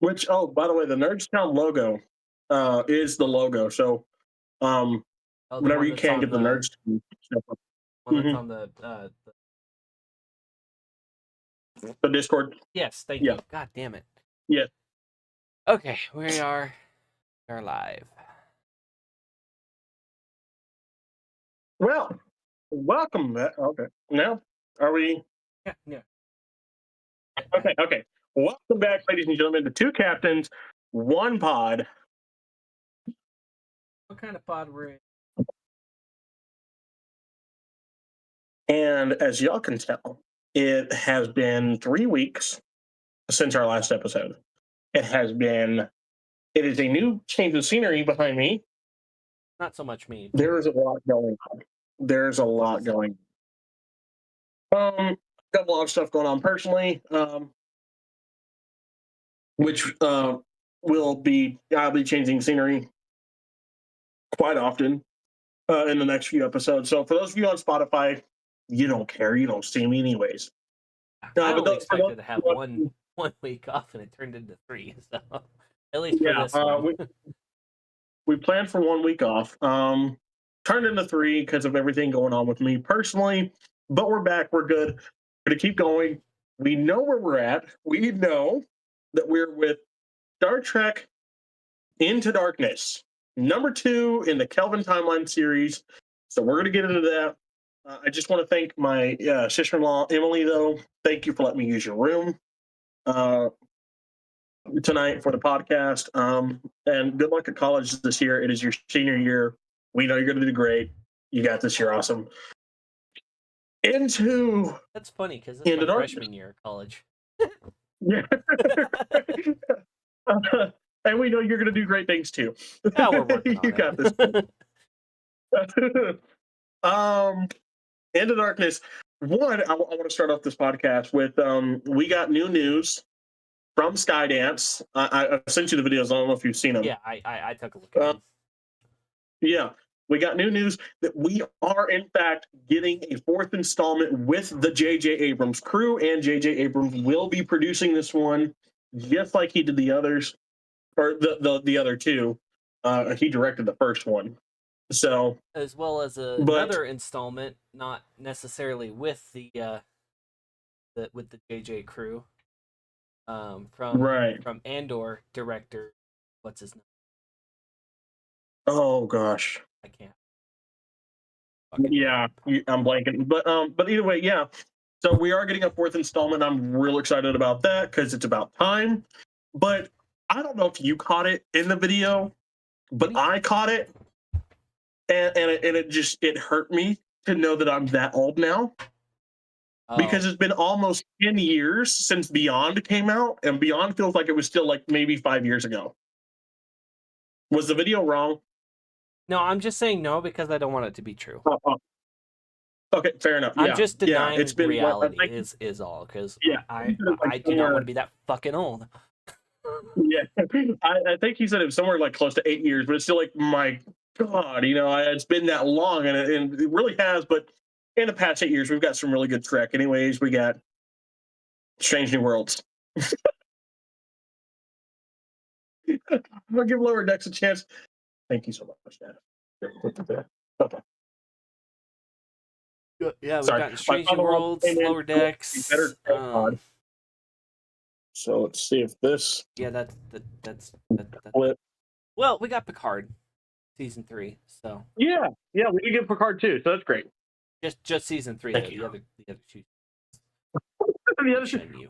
Which, oh, by the way, the Nerdstown logo is the logo. So Oh, the whenever one you that's can on get the the Nerdstown stuff, one that's hmm on the Discord. yes, thank Yeah, you. God damn it. yeah. Okay, we are live. Well, welcome back. Okay, now are we? Yeah, yeah. Okay, okay. Welcome back, ladies and gentlemen, to Two Captains, One Pod. What kind of pod we're in? And as y'all can tell, it has been 3 weeks since our last episode. It is a new change of scenery behind me. Not so much me. There is a lot going on. There's a lot going on. Got a lot of stuff going on personally, which I'll be changing scenery quite often in the next few episodes. So for those of you on Spotify, you don't care. You don't see me anyways. I But only for those expected to have of one week off, and it turned into 3. So at least you, for yeah, this one. we planned for 1 week off. Turned into 3 because of everything going on with me personally. But we're back. We're good. We're gonna keep going. We know where we're at. We know that we're with Star Trek Into Darkness, number 2 in the Kelvin Timeline series. So we're gonna get into that. I just want to thank my sister-in-law Emily, though. Thank you for letting me use your room tonight for the podcast. And good luck at college this year. It is your senior year. We know you're going to do great. You got this. You're awesome. That's funny because it's Into my darkness. freshman year of college. Yeah. And we know you're going to do great things too. Yeah, we're working on You it. got this. Into Darkness. One, I want to start off this podcast with we got new news from Skydance. I sent you the videos. I don't know if you've seen them. Yeah, I took a look at them. Yeah, we got new news that we are, in fact, getting a 4th installment with the J.J. Abrams crew, and J.J. Abrams will be producing this one just like he did the others, or the other two. He directed the first one. So, As well as another installment, not necessarily with the JJ crew, from Andor director, what's his name? Oh gosh, I can't. Yeah, I'm blanking, but either way, yeah. So we are getting a 4th installment. I'm real excited about that because it's about time. But I don't know if you caught it in the video, but I caught it, and it hurt me to know that I'm that old now. Because it's been almost 10 years since Beyond came out, and Beyond feels like it was still like maybe 5 years ago. Was the video wrong? No, I'm just saying no because I don't want it to be true. Okay, fair enough. I'm just denying it's been reality is all, because I do not want to be that fucking old. Yeah, I think he said it was somewhere like close to 8 years, but it's still like, my God, it's been that long, and it really has. But in the past 8 years, we've got some really good Trek. Anyways, we got Strange New Worlds. I'll give Lower Decks a chance. Thank you so much, Dad. Okay. Yeah, we've Sorry. got Strange New Worlds, Lower Decks. So let's see if this. Yeah, that's. Flip. Well, we got Picard, season 3. So yeah, we did get Picard too, so that's great. Just season 3. Thank you. you. The other two.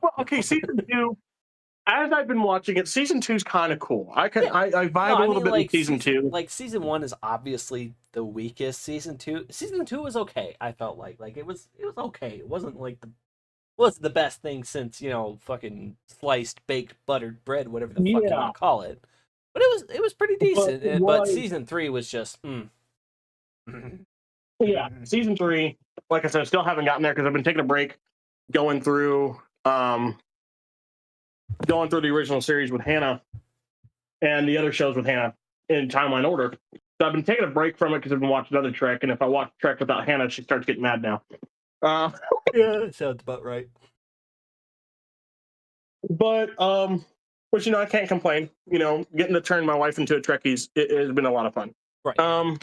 Well, okay, season 2. As I've been watching it, season 2 is kind of cool. I vibe a little bit with season 2. Like season 1 is obviously the weakest. Season 2 was okay. I felt like it was okay. It wasn't like the best thing since fucking sliced baked buttered bread, whatever the fuck you want to call it. But it was pretty decent. But season 3 was just. Yeah, season 3. Like I said, I still haven't gotten there because I've been taking a break, going through the original series with Hannah and the other shows with Hannah in timeline order. So I've been taking a break from it because I've been watching other Trek, and if I watch Trek without Hannah, she starts getting mad now. Yeah, that sounds about right. But which I can't complain. Getting to turn my wife into a Trekkie, it has been a lot of fun. Right.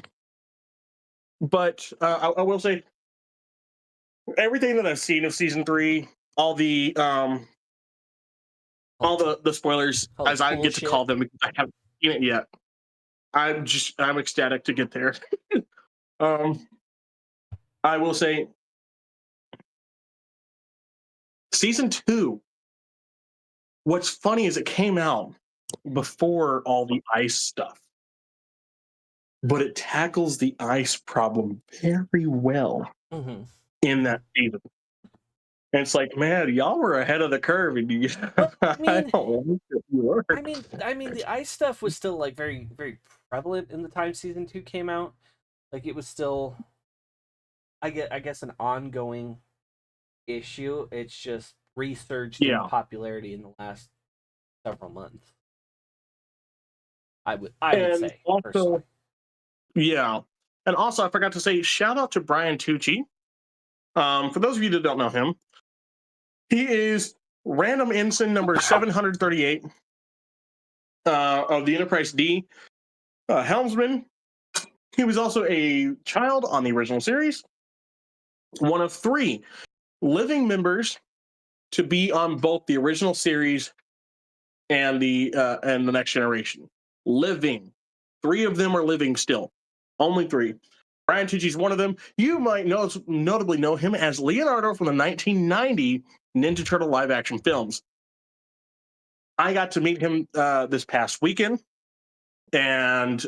But I will say everything that I've seen of season 3, all the spoilers, all the as I cool get to shit. call them, because I haven't seen it yet. I'm ecstatic to get there. I will say season 2. What's funny is it came out before all the ice stuff, but it tackles the ice problem very well Mm-hmm. in that season. And it's like, man, y'all were ahead of the curve, and you, Well, I don't want to work. I mean, the ice stuff was still like very, very prevalent in the time season 2 came out. Like it was still, I guess, an ongoing issue. It's just resurged in Yeah, popularity in the last several months. I would and say personally. also, yeah, and also, I forgot to say, shout out to Brian Tucci. For those of you that don't know him, he is random ensign number 738 of the Enterprise D, helmsman. He was also a child on the original series, one of 3 living members to be on both the original series and the Next Generation. Living, 3 of them are living still. Only 3. Brian Tucci's one of them. You might notably know him as Leonardo from the 1990 Ninja Turtle live action films. I got to meet him this past weekend and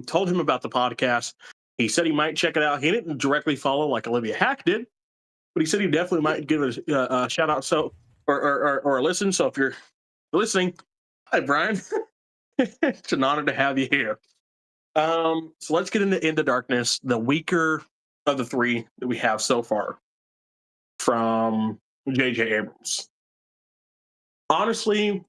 told him about the podcast. He said he might check it out. He didn't directly follow like Olivia Hack did, but he said he definitely might give it a shout out or a listen. So if you're listening, hi, Brian. It's an honor to have you here. So let's get into Darkness, the weaker of the 3 that we have so far from J.J. Abrams. Honestly,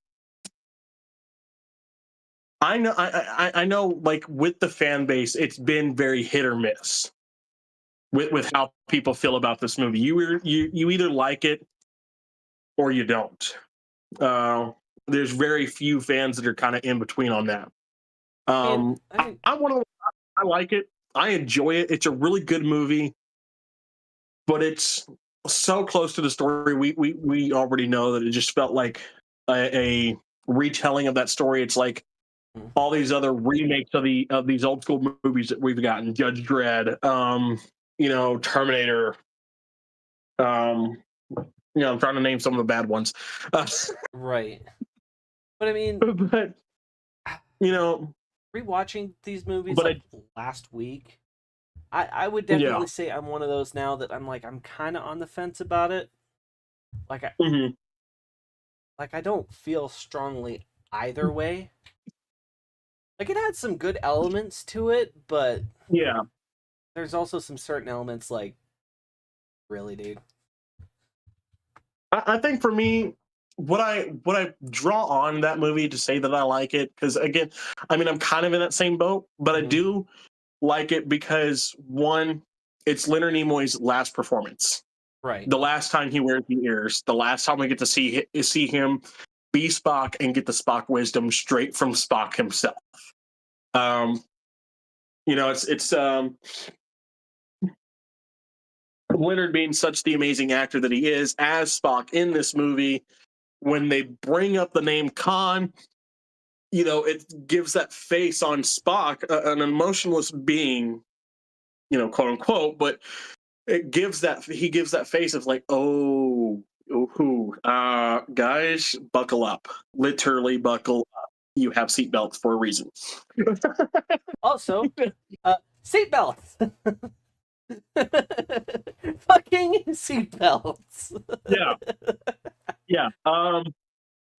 I know, like with the fan base, it's been very hit or miss with how people feel about this movie. You either like it or you don't. There's very few fans that are kind of in between on that. I like it. I enjoy it. It's a really good movie, but it's so close to the story. We already know that it just felt like a retelling of that story. It's like all these other remakes of these old school movies that we've gotten, Judge Dredd, Terminator. I'm trying to name some of the bad ones. Right. But I mean, but rewatching these movies but last week, I would definitely say I'm one of those now that I'm kind of on the fence about it. Like I don't feel strongly either way. Like it had some good elements to it, but yeah, there's also some certain elements like, really, dude. I think for me, what I draw on that movie to say that I like it, because again, I mean, I'm kind of in that same boat, but I do like it because, one, it's Leonard Nimoy's last performance. Right. The last time he wears the ears, the last time we get to see him be Spock and get the Spock wisdom straight from Spock himself. It's Leonard being such the amazing actor that he is as Spock in this movie. When they bring up the name Khan, it gives that face on Spock, an emotionless being, quote unquote, but he gives that face of like, guys, buckle up, literally buckle up. You have seatbelts for a reason. Also, seatbelts. Fucking seatbelts. Yeah. It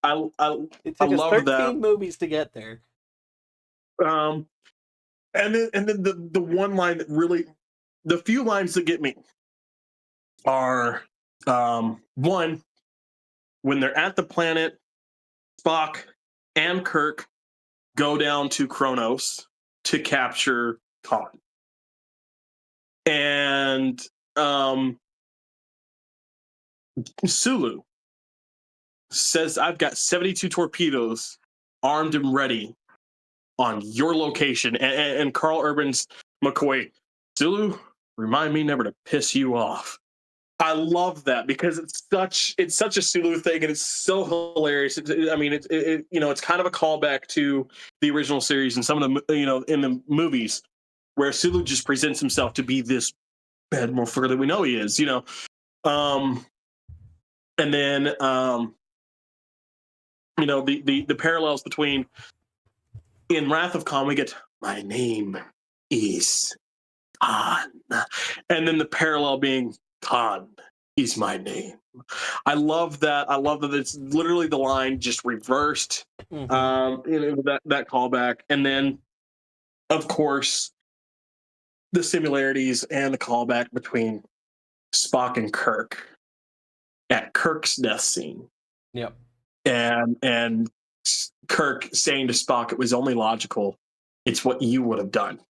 I took us love 13 that. movies to get there. And then the one line that really, the few lines that get me are, one, when they're at the planet, Spock and Kirk go down to Kronos to capture Khan. And Sulu says, "I've got 72 torpedoes armed and ready on your location," and Carl Urban's McCoy, "Sulu, remind me never to piss you off." I love that because it's such a Sulu thing, and it's so hilarious. I mean, it's kind of a callback to the original series and some of the in the movies where Sulu just presents himself to be this bad motherfucker that we know he is. And then the parallels between in Wrath of Khan we get my name is Khan, and then the parallel being Khan is my name. I love that. I love that it's literally the line just reversed. That callback, and then of course the similarities and the callback between Spock and Kirk at Kirk's death scene. Yep. And Kirk saying to Spock, "It was only logical. It's what you would have done."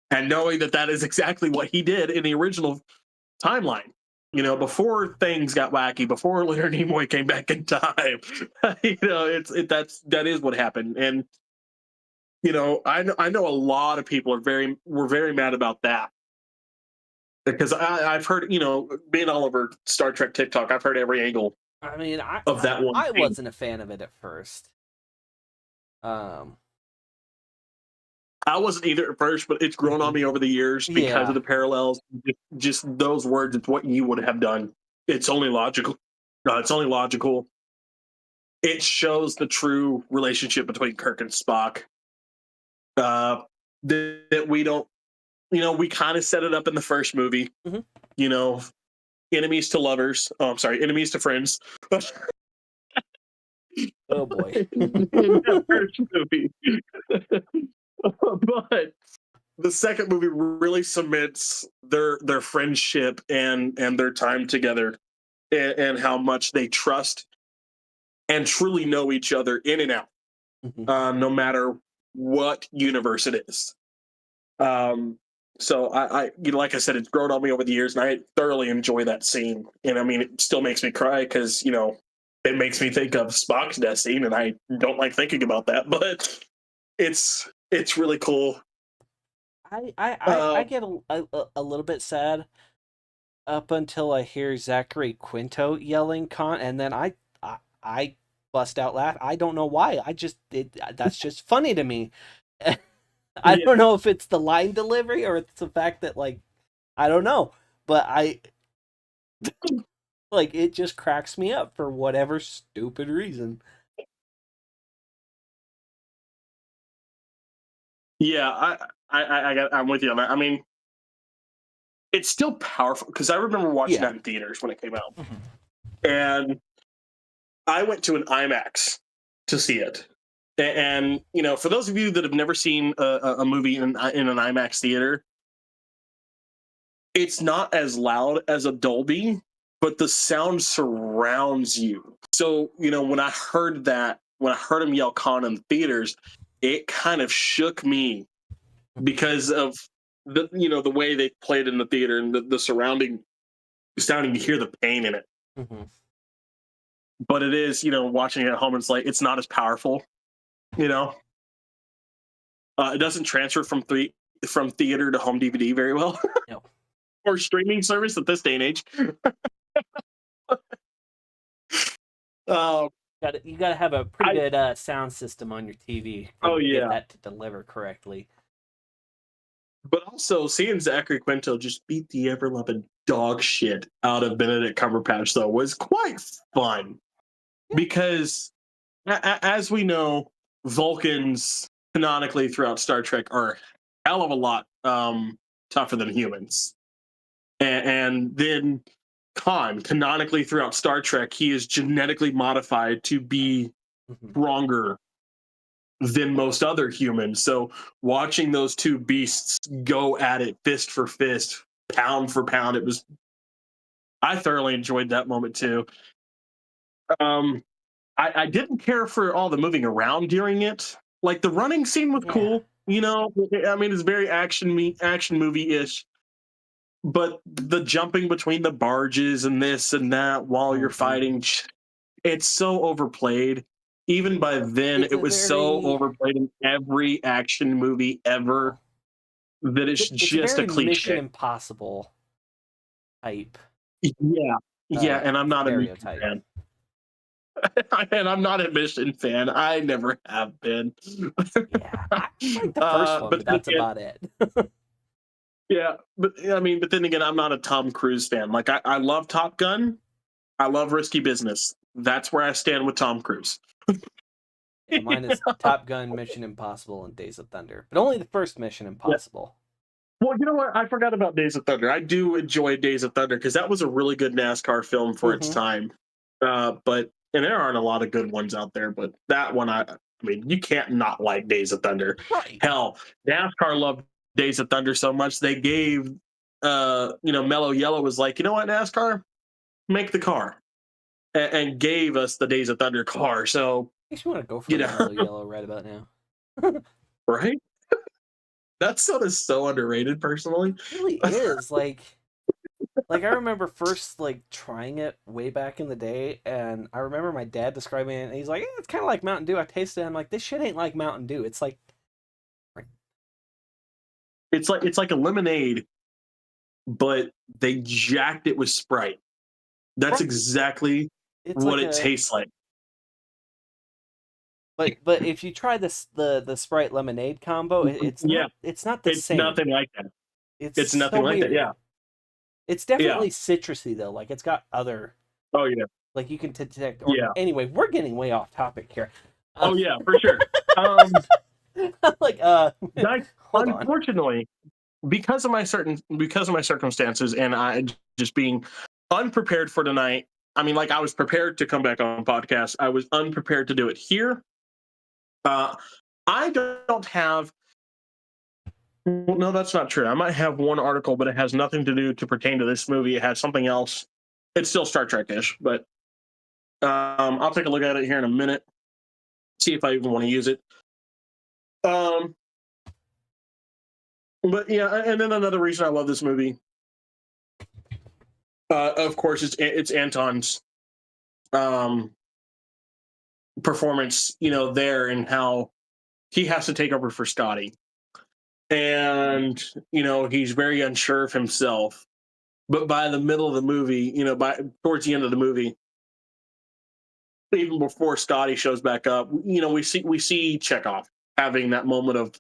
And knowing that is exactly what he did in the original timeline. Before things got wacky, before Leonard Nimoy came back in time, that is what happened. And I know a lot of people were very mad about that because I've heard being all over Star Trek TikTok, I've heard every angle. I mean, of that one. I wasn't a fan of it at first. I wasn't either at first, but it's grown on me over the years because of the parallels. Just those words, it's what you would have done. It's only logical. It's only logical. It shows the true relationship between Kirk and Spock. That we don't, we kind of set it up in the first movie. Enemies to lovers. Oh, I'm sorry, enemies to friends. Oh boy. In that first movie. But the second movie really cements their friendship and their time together and how much they trust and truly know each other in and out, no matter what universe it is. So I like I said, it's grown on me over the years, and I thoroughly enjoy that scene. And I mean, it still makes me cry because it makes me think of Spock's death scene, and I don't like thinking about that. But it's really cool. I get a little bit sad up until I hear Zachary Quinto yelling Khan, and then I bust out laugh. I don't know why. That's just funny to me. I don't know if it's the line delivery or it's the fact that I don't know, but it just cracks me up for whatever stupid reason. Yeah, I'm with you on that. I mean, it's still powerful because I remember watching that in theaters when it came out, and I went to an IMAX to see it. And for those of you that have never seen a movie in an IMAX theater, it's not as loud as a Dolby, but the sound surrounds you. So when I heard him yell Khan in the theaters, it kind of shook me because of the way they played in the theater and the surrounding sounding. You hear the pain in it. But it is watching it at home, it's not as powerful. It doesn't transfer from theater to home DVD very well. No. Or streaming service at this day and age. You gotta have a pretty good sound system on your TV. Get that to deliver correctly. But also seeing Zachary Quinto just beat the ever-loving dog shit out of Benedict Cumberbatch though was quite fun because as we know, Vulcans canonically throughout Star Trek are a hell of a lot tougher than humans. And then Khan, canonically throughout Star Trek, he is genetically modified to be stronger than most other humans. So watching those two beasts go at it fist for fist, pound for pound, I thoroughly enjoyed that moment too. I didn't care for all the moving around during it. Like the running scene was cool, I mean, it's very action movie-ish. But the jumping between the barges and this and that while you're fighting, it's so overplayed. Even by then, It's it a was so very overplayed in every action movie ever that it's it's a just a very Mission cliche. Impossible type Yeah, yeah, and I'm not a Mission stereotype. fan. And I'm not a Mission fan. I never have been. Yeah, I like the first one, But but then that's again, about it. yeah, but I mean, but then again, I'm not a Tom Cruise fan. Like I love Top Gun. I love Risky Business. That's where I stand with Tom Cruise. Yeah, mine is Top Gun, Mission Impossible, and Days of Thunder, but only the first Mission Yeah. Impossible. Well, you know what? I forgot about Days of Thunder. I do enjoy Days of Thunder because that was a really good NASCAR film for its Mm-hmm. time. But and there aren't a lot of good ones out there, but that one, I mean, you can't not like Days of Thunder. Right. Hell, NASCAR loved Days of Thunder so much they gave, Mellow Yellow was like, you know what, NASCAR, make the car, and gave us the Days of Thunder car. So Makes me want to go for you a know, Mellow Yellow right about now. right? That soda is so underrated, personally. It really is. Like I remember first like trying it way back in the day, and I remember my dad describing it, and he's like, it's kind of like Mountain Dew. I tasted it, I'm like, this shit ain't like Mountain Dew. It's like It's like a lemonade, but they jacked it with Sprite. That's right. exactly It's what like it a tastes like. but if you try this the Sprite lemonade combo, Yeah, it's not the it's same. nothing like that. It's It's nothing so like that. weird. Yeah, It's yeah. definitely citrusy though. Like it's got other Oh yeah, like you can detect. Or yeah. anyway, we're getting way off topic here. Oh yeah, for sure. Um, Like like, hold on. unfortunately, because of my circumstances, and I just being unprepared for tonight. I mean, like I was prepared to come back on podcast. I was unprepared to do it here. Uh, I don't have. Well, no, that's not true. I might have one article, but it has nothing to do to pertain to this movie. It has something else. It's still Star Trek-ish, but I'll take a look at it here in a minute. See if I even want to use it. Um, but yeah, and then another reason I love this movie, of course, it's Anton's um, performance. There and how he has to take over for Scotty, and he's very unsure of himself. But by the middle of the movie, by towards the end of the movie, even before Scotty shows back up, we see Chekhov having that moment of,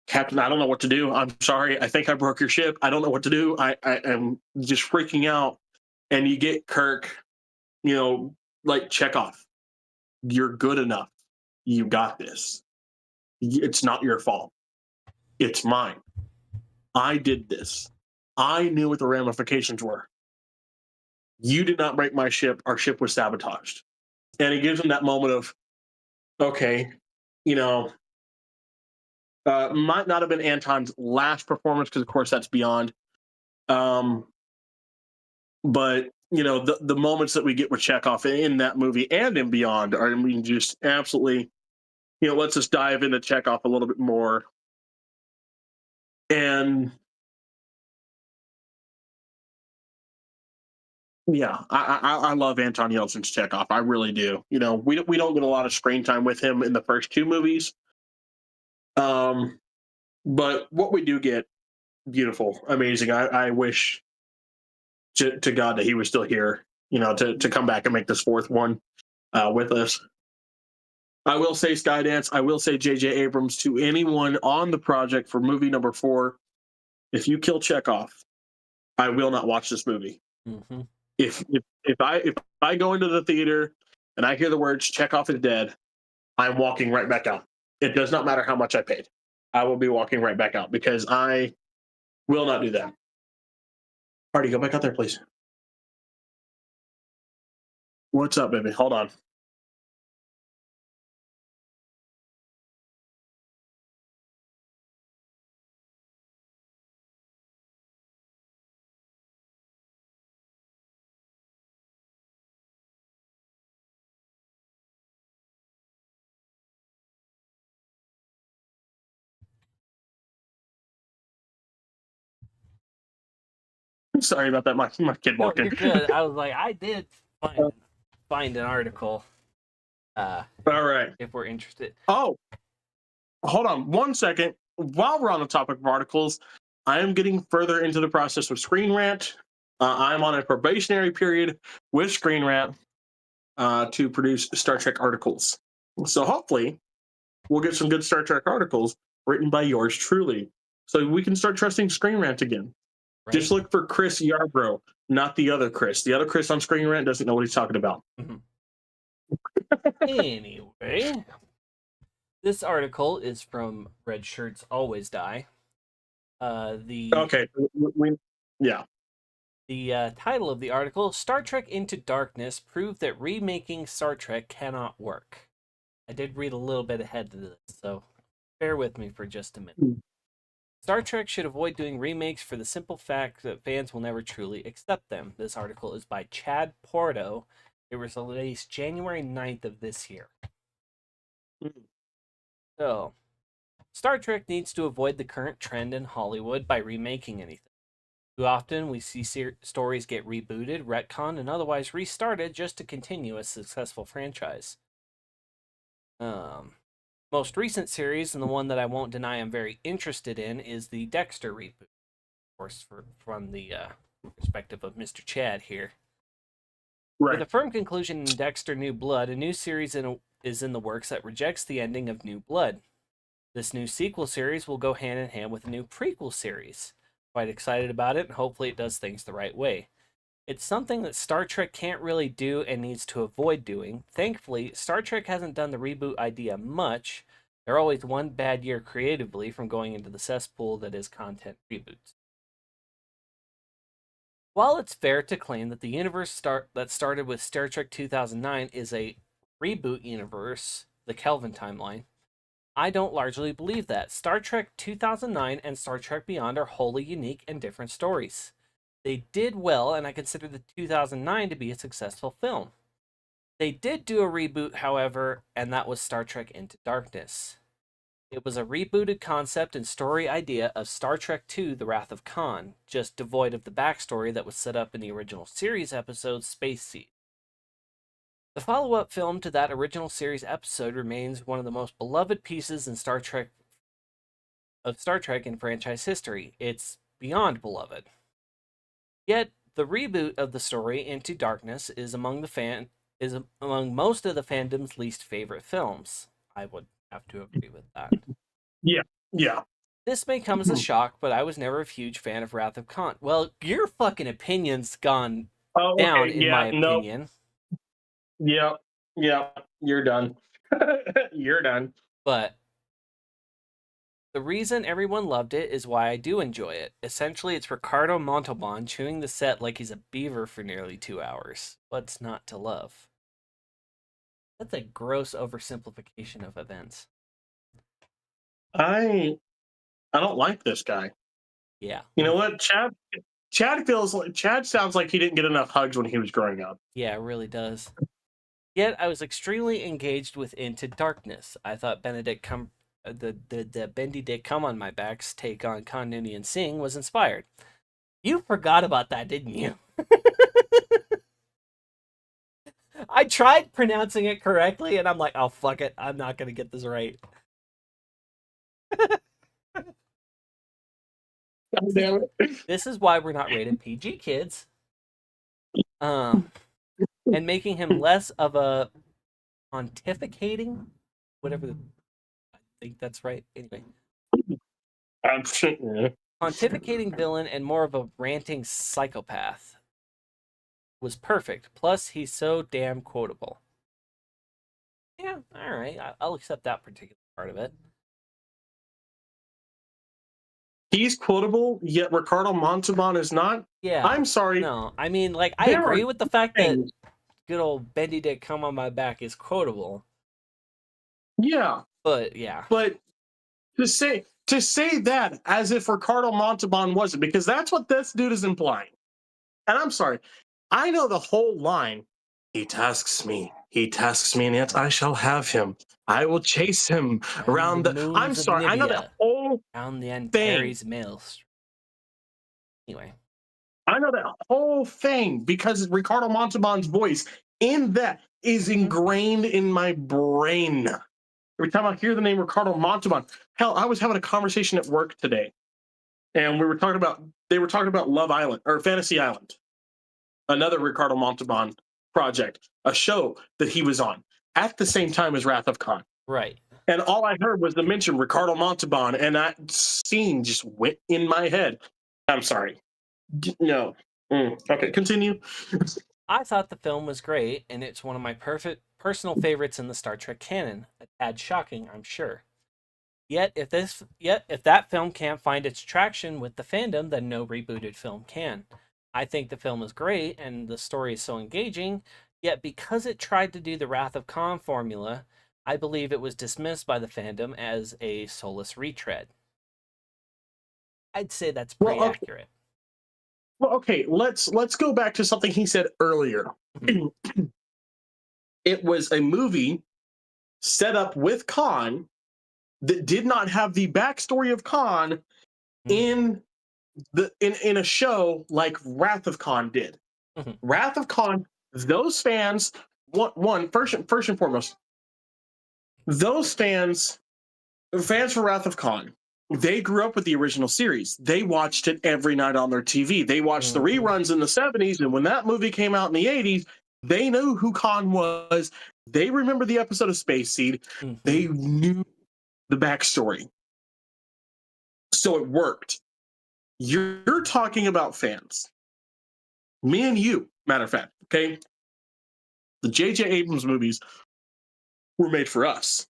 Captain, I don't know what to do. I'm sorry. I think I broke your ship. I don't know what to do. I am just freaking out. And you get Kirk, like Chekhov. You're good enough. You got this. It's not your fault. It's mine. I did this. I knew what the ramifications were. You did not break my ship. Our ship was sabotaged. And he gives him that moment of, okay, you know, might not have been Anton's last performance because, of course, that's Beyond. Um, but the moments that we get with Chekhov in that movie and in Beyond are, I mean, just absolutely, lets us dive into Chekhov a little bit more. And yeah, I love Anton Yeltsin's Chekhov. I really do. We don't get a lot of screen time with him in the first two movies. But what we do get, beautiful, amazing. I wish to God that he was still here, to come back and make this fourth one with us. I will say Skydance. I will say J.J. Abrams to anyone on the project for movie number 4. If you kill Chekhov, I will not watch this movie. Mm-hmm. If I go into the theater and I hear the words Chekhov is dead, I'm walking right back out. It does not matter how much I paid. I will be walking right back out because I will not do that. Artie, go back out there, please. What's up, baby? Hold on. Sorry about that. My kid No, walked in. you're good. I was like, I did fine. find an article. All right. If we're interested. Oh, hold on 1 second. While we're on the topic of articles, I am getting further into the process of Screen Rant. I'm on a probationary period with Screen Rant to produce Star Trek articles. So hopefully, we'll get some good Star Trek articles written by yours truly, so we can start trusting Screen Rant again. Right? Just look for Chris Yarbrough, not the other Chris. The other Chris on Screen Rant doesn't know what he's talking about. Anyway, this article is from Red Shirts Always Die. Okay, yeah. The title of the article, Star Trek Into Darkness, proved that remaking Star Trek cannot work. I did read a little bit ahead of this, so bear with me for just a minute. Star Trek should avoid doing remakes for the simple fact that fans will never truly accept them. This article is by Chad Porto. It was released January 9th of this year. So, Star Trek needs to avoid the current trend in Hollywood by remaking anything. Too often, we see stories get rebooted, retconned, and otherwise restarted just to continue a successful franchise. Most recent series, and the one that I won't deny I'm very interested in, is the Dexter reboot. Of course, from the perspective of Mr. Chad here. Right. With a firm conclusion in Dexter New Blood, a new series is in the works that rejects the ending of New Blood. This new sequel series will go hand in hand with a new prequel series. Quite excited about it, and hopefully it does things the right way. It's something that Star Trek can't really do and needs to avoid doing. Thankfully, Star Trek hasn't done the reboot idea much. They're always one bad year creatively from going into the cesspool that is content reboots. While it's fair to claim that the universe that started with Star Trek 2009 is a reboot universe, the Kelvin timeline, I don't largely believe that. Star Trek 2009 and Star Trek Beyond are wholly unique and different stories. They did well, and I consider the 2009 to be a successful film. They did do a reboot, however, and that was Star Trek Into Darkness. It was a rebooted concept and story idea of Star Trek II: The Wrath of Khan, just devoid of the backstory that was set up in the original series episode Space Seed. The follow-up film to that original series episode remains one of the most beloved pieces in Star Trek in franchise history. It's beyond beloved. Yet the reboot of the story Into Darkness is among most of the fandom's least favorite films. I would have to agree with that. Yeah. This may come as a shock, but I was never a huge fan of Wrath of Khan. Well, your fucking opinion's gone down, in my opinion. Yeah, you're done. You're done. But the reason everyone loved it is why I do enjoy it. Essentially, it's Ricardo Montalban chewing the set like he's a beaver for nearly 2 hours. What's not to love? That's a gross oversimplification of events. I don't like this guy. Yeah. You know what? Chad sounds like he didn't get enough hugs when he was growing up. Yeah, it really does. Yet I was extremely engaged with Into Darkness. I thought the Bendy Dick Come on My Back's take on Khan Noonien Singh was inspired. You forgot about that, didn't you? I tried pronouncing it correctly, and I'm like, oh, fuck it. I'm not going to get this right. God damn it. This is why we're not rated PG, kids. And making him less of a pontificating, whatever. I think that's right. Anyway. Pontificating villain and more of a ranting psychopath was perfect. Plus, he's so damn quotable. Yeah, all right. I'll accept that particular part of it. He's quotable, yet Ricardo Montalban is not? Yeah. I'm sorry. No, I mean, like, I agree with the fact that good old Bendy Dick Come on My Back is quotable. Yeah. But, yeah. But to say that as if Ricardo Montalban wasn't, because that's what this dude is implying. And I'm sorry. I know the whole line. He tasks me, and yet I shall have him. I will chase him around the... I'm sorry, I know that whole down the Antares Maelstrom. Anyway. I know that whole thing because Ricardo Montalban's voice in that is ingrained in my brain. Every time I hear the name Ricardo Montalban, hell, I was having a conversation at work today, and they were talking about Love Island or Fantasy Island, another Ricardo Montalban project, a show that he was on at the same time as Wrath of Khan. Right. And all I heard was the mention Ricardo Montalban, and that scene just went in my head. I'm sorry. No. Okay, continue. I thought the film was great, and it's one of my perfect personal favorites in the Star Trek canon. A tad shocking, I'm sure. Yet if that film can't find its traction with the fandom, then no rebooted film can. I think the film is great and the story is so engaging, yet because it tried to do the Wrath of Khan formula, I believe it was dismissed by the fandom as a soulless retread. I'd say that's pretty accurate. Well, okay, let's go back to something he said earlier. It was a movie set up with Khan that did not have the backstory of Khan in a show like Wrath of Khan did. Wrath of Khan, those fans, first and foremost, those fans for Wrath of Khan, they grew up with the original series. They watched it every night on their TV. They watched the reruns in the 70s, and when that movie came out in the 80s, they knew who Khan was. They remember the episode of Space Seed. They knew the backstory. So it worked. You're talking about fans. Me and you, matter of fact, okay? The J.J. Abrams movies were made for us.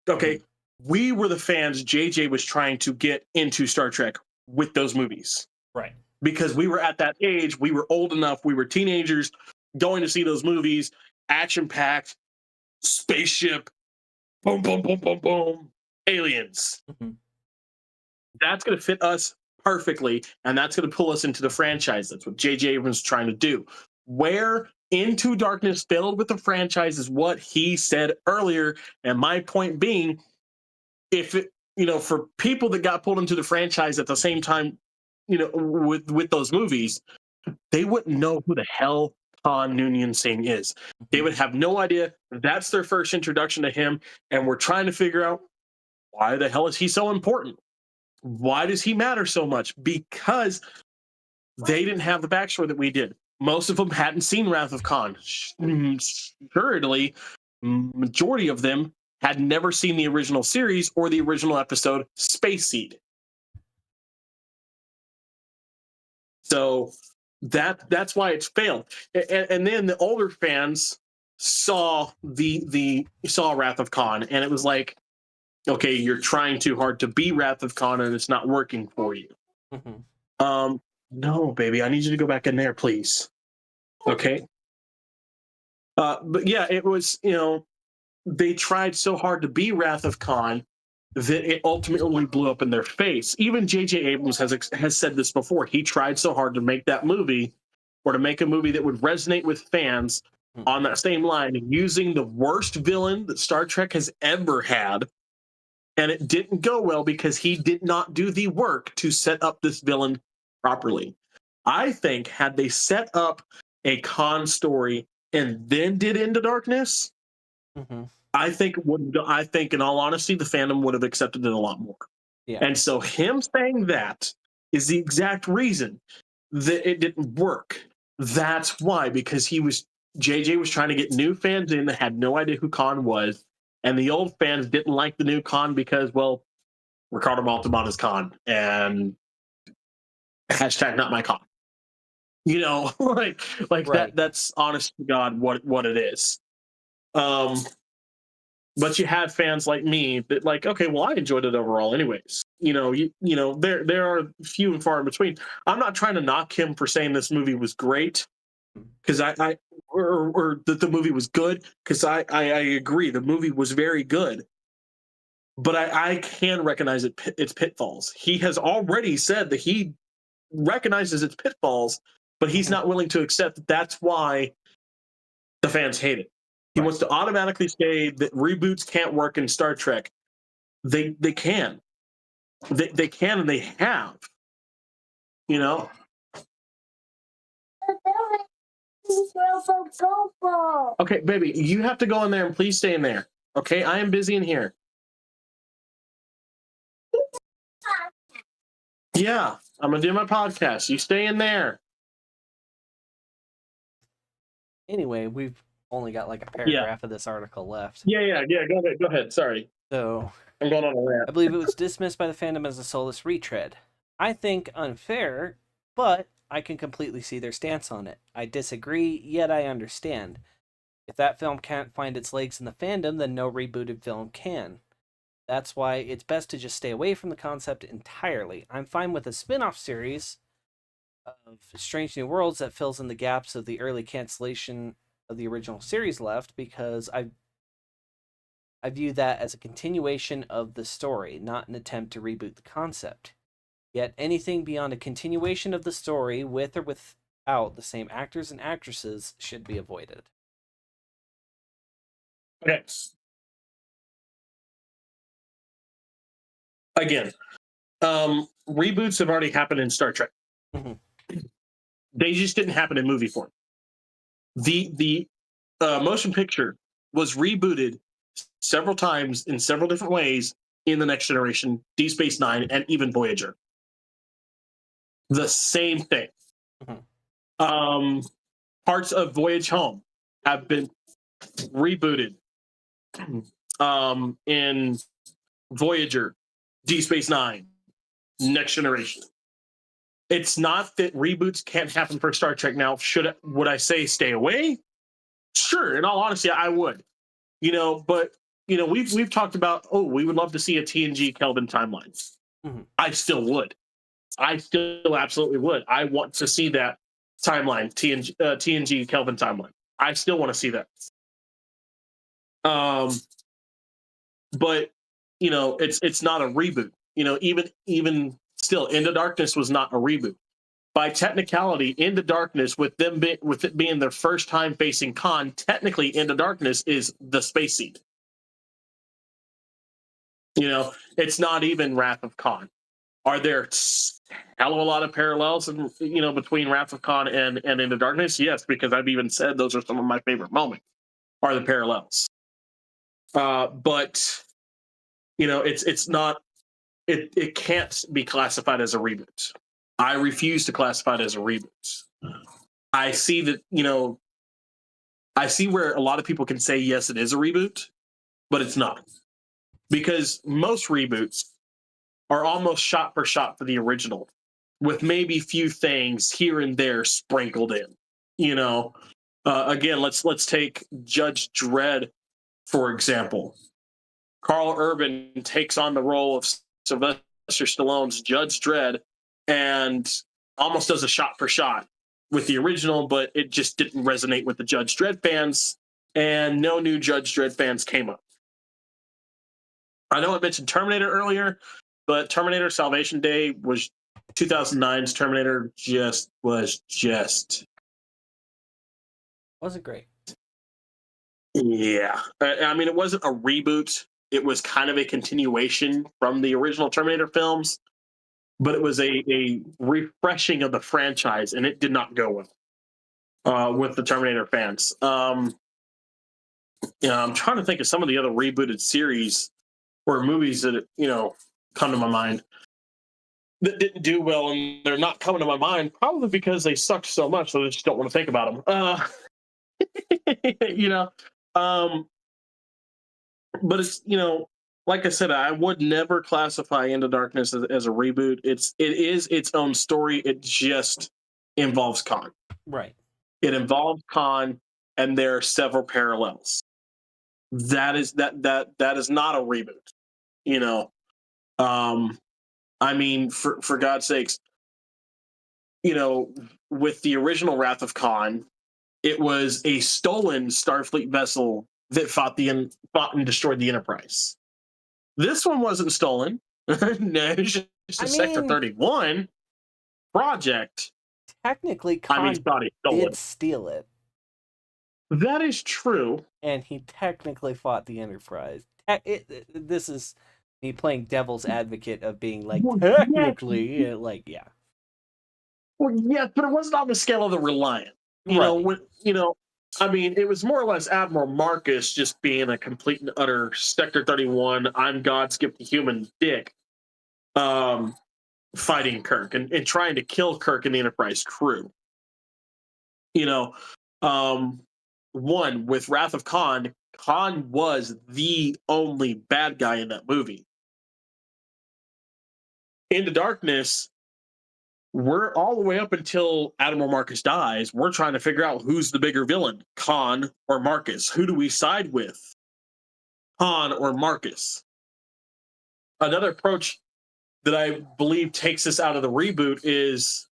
Okay? We were the fans JJ was trying to get into Star Trek with those movies. Right. Because we were at that age, we were old enough, we were teenagers going to see those movies, action-packed, spaceship, boom, boom, boom, boom, boom, aliens. That's going to fit us perfectly, and that's going to pull us into the franchise. That's what J.J. Abrams is trying to do. Where Into Darkness failed with the franchise is what he said earlier, and my point being, if it, for people that got pulled into the franchise at the same time, with those movies, they wouldn't know who the hell Khan Noonien Singh is. They would have no idea. That's their first introduction to him, and we're trying to figure out why the hell is he so important? Why does he matter so much? Because they didn't have the backstory that we did. Most of them hadn't seen Wrath of Khan. Assuredly, majority of them had never seen the original series or the original episode Space Seed. So that's why it's failed. And then the older fans saw saw Wrath of Khan, and it was like, okay, you're trying too hard to be Wrath of Khan, and it's not working for you. No, baby, I need you to go back in there, please. Okay. But yeah, it was, they tried so hard to be Wrath of Khan that it ultimately blew up in their face. Even J.J. Abrams has said this before. He tried so hard to make that movie, or to make a movie that would resonate with fans on that same line, using the worst villain that Star Trek has ever had, and it didn't go well because he did not do the work to set up this villain properly. I think had they set up a Khan story and then did Into Darkness, I think in all honesty, the fandom would have accepted it a lot more. Yeah. And so him saying that is the exact reason that it didn't work. That's why, because JJ was trying to get new fans in that had no idea who Khan was, and the old fans didn't like the new Khan because, well, Ricardo Montalban is Khan, and hashtag not my Khan. Like right. That's honest to God what it is. But you had fans like me that like, okay, well, I enjoyed it overall anyways. There are few and far in between. I'm not trying to knock him for saying this movie was great, because or that the movie was good, because I agree the movie was very good. But I can recognize its pitfalls. He has already said that he recognizes its pitfalls, but he's not willing to accept that that's why the fans hate it. He wants to automatically say that reboots can't work in Star Trek. They can. They can, and they have. Okay, baby, you have to go in there and please stay in there. Okay, I am busy in here. Yeah, I'm gonna do my podcast. You stay in there. Anyway, we've only got like a paragraph of this article left. Yeah. Go ahead. Sorry. So I'm going on a rant. I believe it was dismissed by the fandom as a soulless retread. I think unfair, but I can completely see their stance on it. I disagree, yet I understand. If that film can't find its legs in the fandom, then no rebooted film can. That's why it's best to just stay away from the concept entirely. I'm fine with a spin-off series of Strange New Worlds that fills in the gaps of the early cancellation of the original series left, because I view that as a continuation of the story, not an attempt to reboot the concept. Yet anything beyond a continuation of the story with or without the same actors and actresses should be avoided. Okay. Again, reboots have already happened in Star Trek. Mm-hmm. They just didn't happen in movie form. The motion picture was rebooted several times in several different ways in The Next Generation, Deep Space Nine, and even Voyager. The same thing. Mm-hmm. Parts of Voyage Home have been rebooted in Voyager, Deep Space Nine, Next Generation. It's not that reboots can't happen for Star Trek now. Would I say stay away? Sure. In all honesty, I would. But we've talked about, we would love to see a TNG Kelvin timeline. Mm-hmm. I still would. I still absolutely would. I want to see that timeline, TNG Kelvin timeline. I still want to see that. But it's not a reboot. Even still, Into Darkness was not a reboot. By technicality, Into Darkness, with it being their first time facing Khan, technically Into Darkness is the space seed. It's not even Wrath of Khan. Are there hell of a lot of parallels, between Wrath of Khan and Into Darkness? Yes, because I've even said those are some of my favorite moments. Are the parallels? But it's not. It can't be classified as a reboot. I refuse to classify it as a reboot. I see that, I see where a lot of people can say, yes, it is a reboot, but it's not. Because most reboots are almost shot for shot for the original, with maybe few things here and there sprinkled in. Again, let's take Judge Dredd, for example. Carl Urban takes on the role of Sylvester Stallone's Judge Dredd and almost does a shot for shot with the original, but it just didn't resonate with the Judge Dredd fans, and no new Judge Dredd fans came up. I know I mentioned Terminator earlier, but Terminator Salvation Day was 2009's Terminator. Wasn't great. Yeah. I mean, it wasn't a reboot. It was kind of a continuation from the original Terminator films, but it was a refreshing of the franchise, and it did not go well with the Terminator fans. I'm trying to think of some of the other rebooted series or movies that come to my mind that didn't do well, and they're not coming to my mind probably because they sucked so much that I just don't want to think about them. But it's, like I said, I would never classify Into Darkness as a reboot. It is its own story. It just involves Khan. Right. It involves Khan, and there are several parallels. That is not a reboot. I mean, for God's sakes, with the original Wrath of Khan, it was a stolen Starfleet vessel that fought and destroyed the Enterprise. This one wasn't stolen. No, it's just a Sector 31 project. Technically, Khan did steal it. That is true. And he technically fought the Enterprise. This is me playing devil's advocate of being like, technically, yeah. Well, yes, but it wasn't on the scale of the Reliant. Right. I mean, it was more or less Admiral Marcus just being a complete and utter Sector 31, I'm God, skip the human dick, um, fighting Kirk and trying to kill Kirk and the Enterprise crew. You know, um, one with Wrath of Khan, Khan was the only bad guy in that movie. Into Darkness, we're all the way up until Admiral Marcus dies. We're trying to figure out who's the bigger villain, Khan or Marcus. Who do we side with, Khan or Marcus? Another approach that I believe takes us out of the reboot is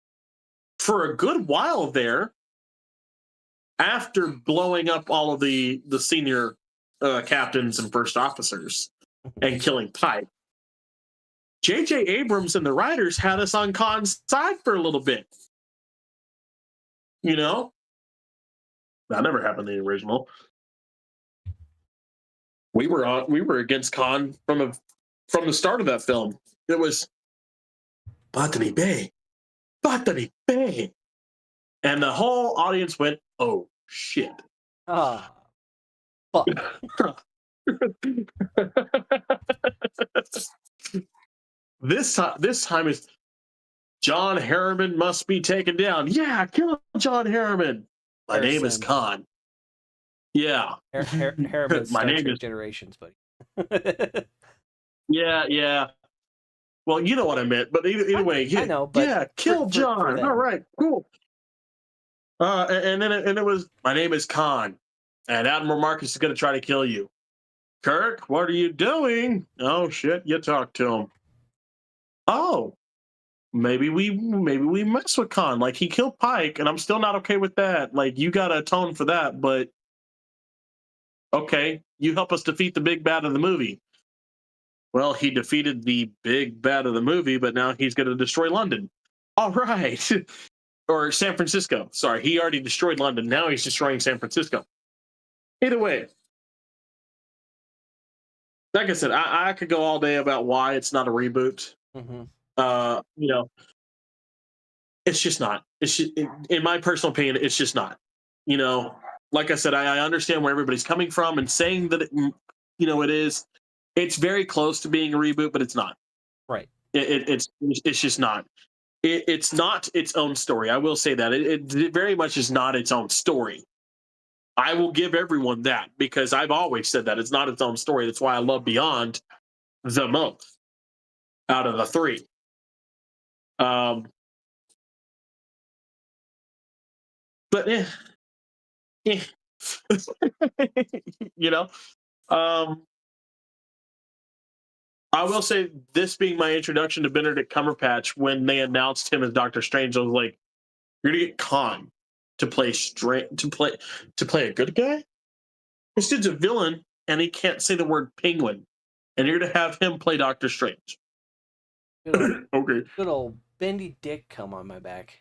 for a good while there, after blowing up all of the senior captains and first officers and killing Pike, J.J. Abrams and the writers had us on Khan's side for a little bit. You know, that never happened in the original. We were against Khan from the start of that film. It was Botany Bay, and the whole audience went, "Oh shit!" Ah, fuck. This time is John Harriman must be taken down. Yeah, kill John Harriman. My name is Khan. Yeah. Harriman's My Star name Trek is Generations, buddy. Yeah. Well, you know what I meant, but either way, yeah, I know, but yeah, kill John. All right, cool. And then it was, my name is Khan, and Admiral Marcus is going to try to kill you. Kirk, what are you doing? Oh shit, you talk to him. Oh, maybe we mess with Khan. Like, he killed Pike, and I'm still not okay with that. Like, you got to atone for that, but okay, you help us defeat the big bad of the movie. Well, he defeated the big bad of the movie, but now he's going to destroy London. All right. Or San Francisco. Sorry, he already destroyed London. Now he's destroying San Francisco. Either way, like I said, I could go all day about why it's not a reboot. Mm-hmm. It's just not. It's just, in my personal opinion, it's just not. Like I said, I understand where everybody's coming from and saying that it is. It's very close to being a reboot, but it's not. Right. It's just not. It's not its own story. I will say that it very much is not its own story. I will give everyone that, because I've always said that it's not its own story. That's why I love Beyond the most out of the three. But I will say, this being my introduction to Benedict Cumberbatch, when they announced him as Doctor Strange, I was like, "You're gonna get Khan to play a good guy? This dude's a villain, and he can't say the word penguin, and you're gonna have him play Doctor Strange." Okay. Good old Bendy Dick come on my back.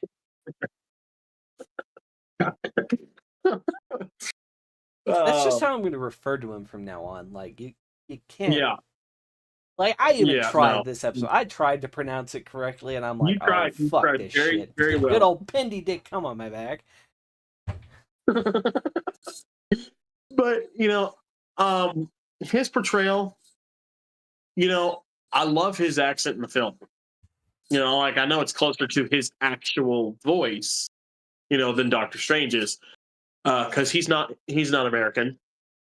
That's just how I'm going to refer to him from now on. Like, you can't. Yeah. Like, I even tried this episode. I tried to pronounce it correctly, and I'm like, fuck this shit. Very well. Good old Bendy Dick come on my back. But, his portrayal, I love his accent in the film. Like, I know it's closer to his actual voice, than Doctor Strange's, because he's not American.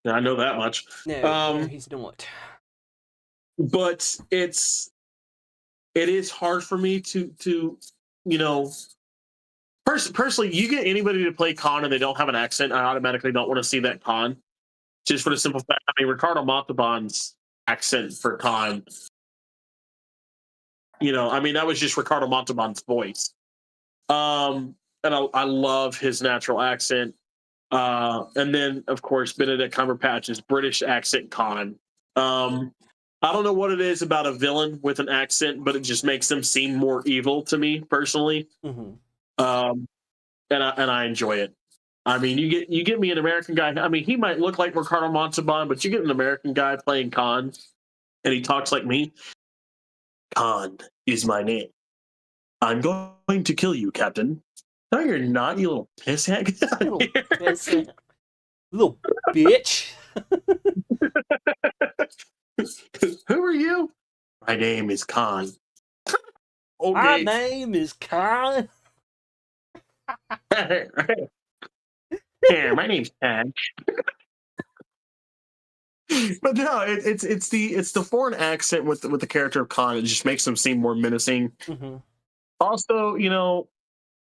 I know that much. No, he's not. But it is hard for me to personally, you get anybody to play Khan and they don't have an accent, I automatically don't want to see that Khan. Just for the simple fact, Ricardo Montalban's accent for Khan, that was just Ricardo Montalban's voice. And I love his natural accent. And then, of course, Benedict Cumberbatch's British accent Khan. I don't know what it is about a villain with an accent, but it just makes them seem more evil to me personally. Mm-hmm. And I enjoy it. You get me an American guy. He might look like Ricardo Montalban, but you get an American guy playing Khan, and he talks like me. Khan is my name. I'm going to kill you, Captain. No, you're not, you little pisshead. Get out of Little here. pissant. Little bitch. Who are you? My name is Khan. My Okay. name is Khan. Yeah, my name's Khan. But no, it's the foreign accent with the character of Khan. It just makes him seem more menacing. Mm-hmm. Also,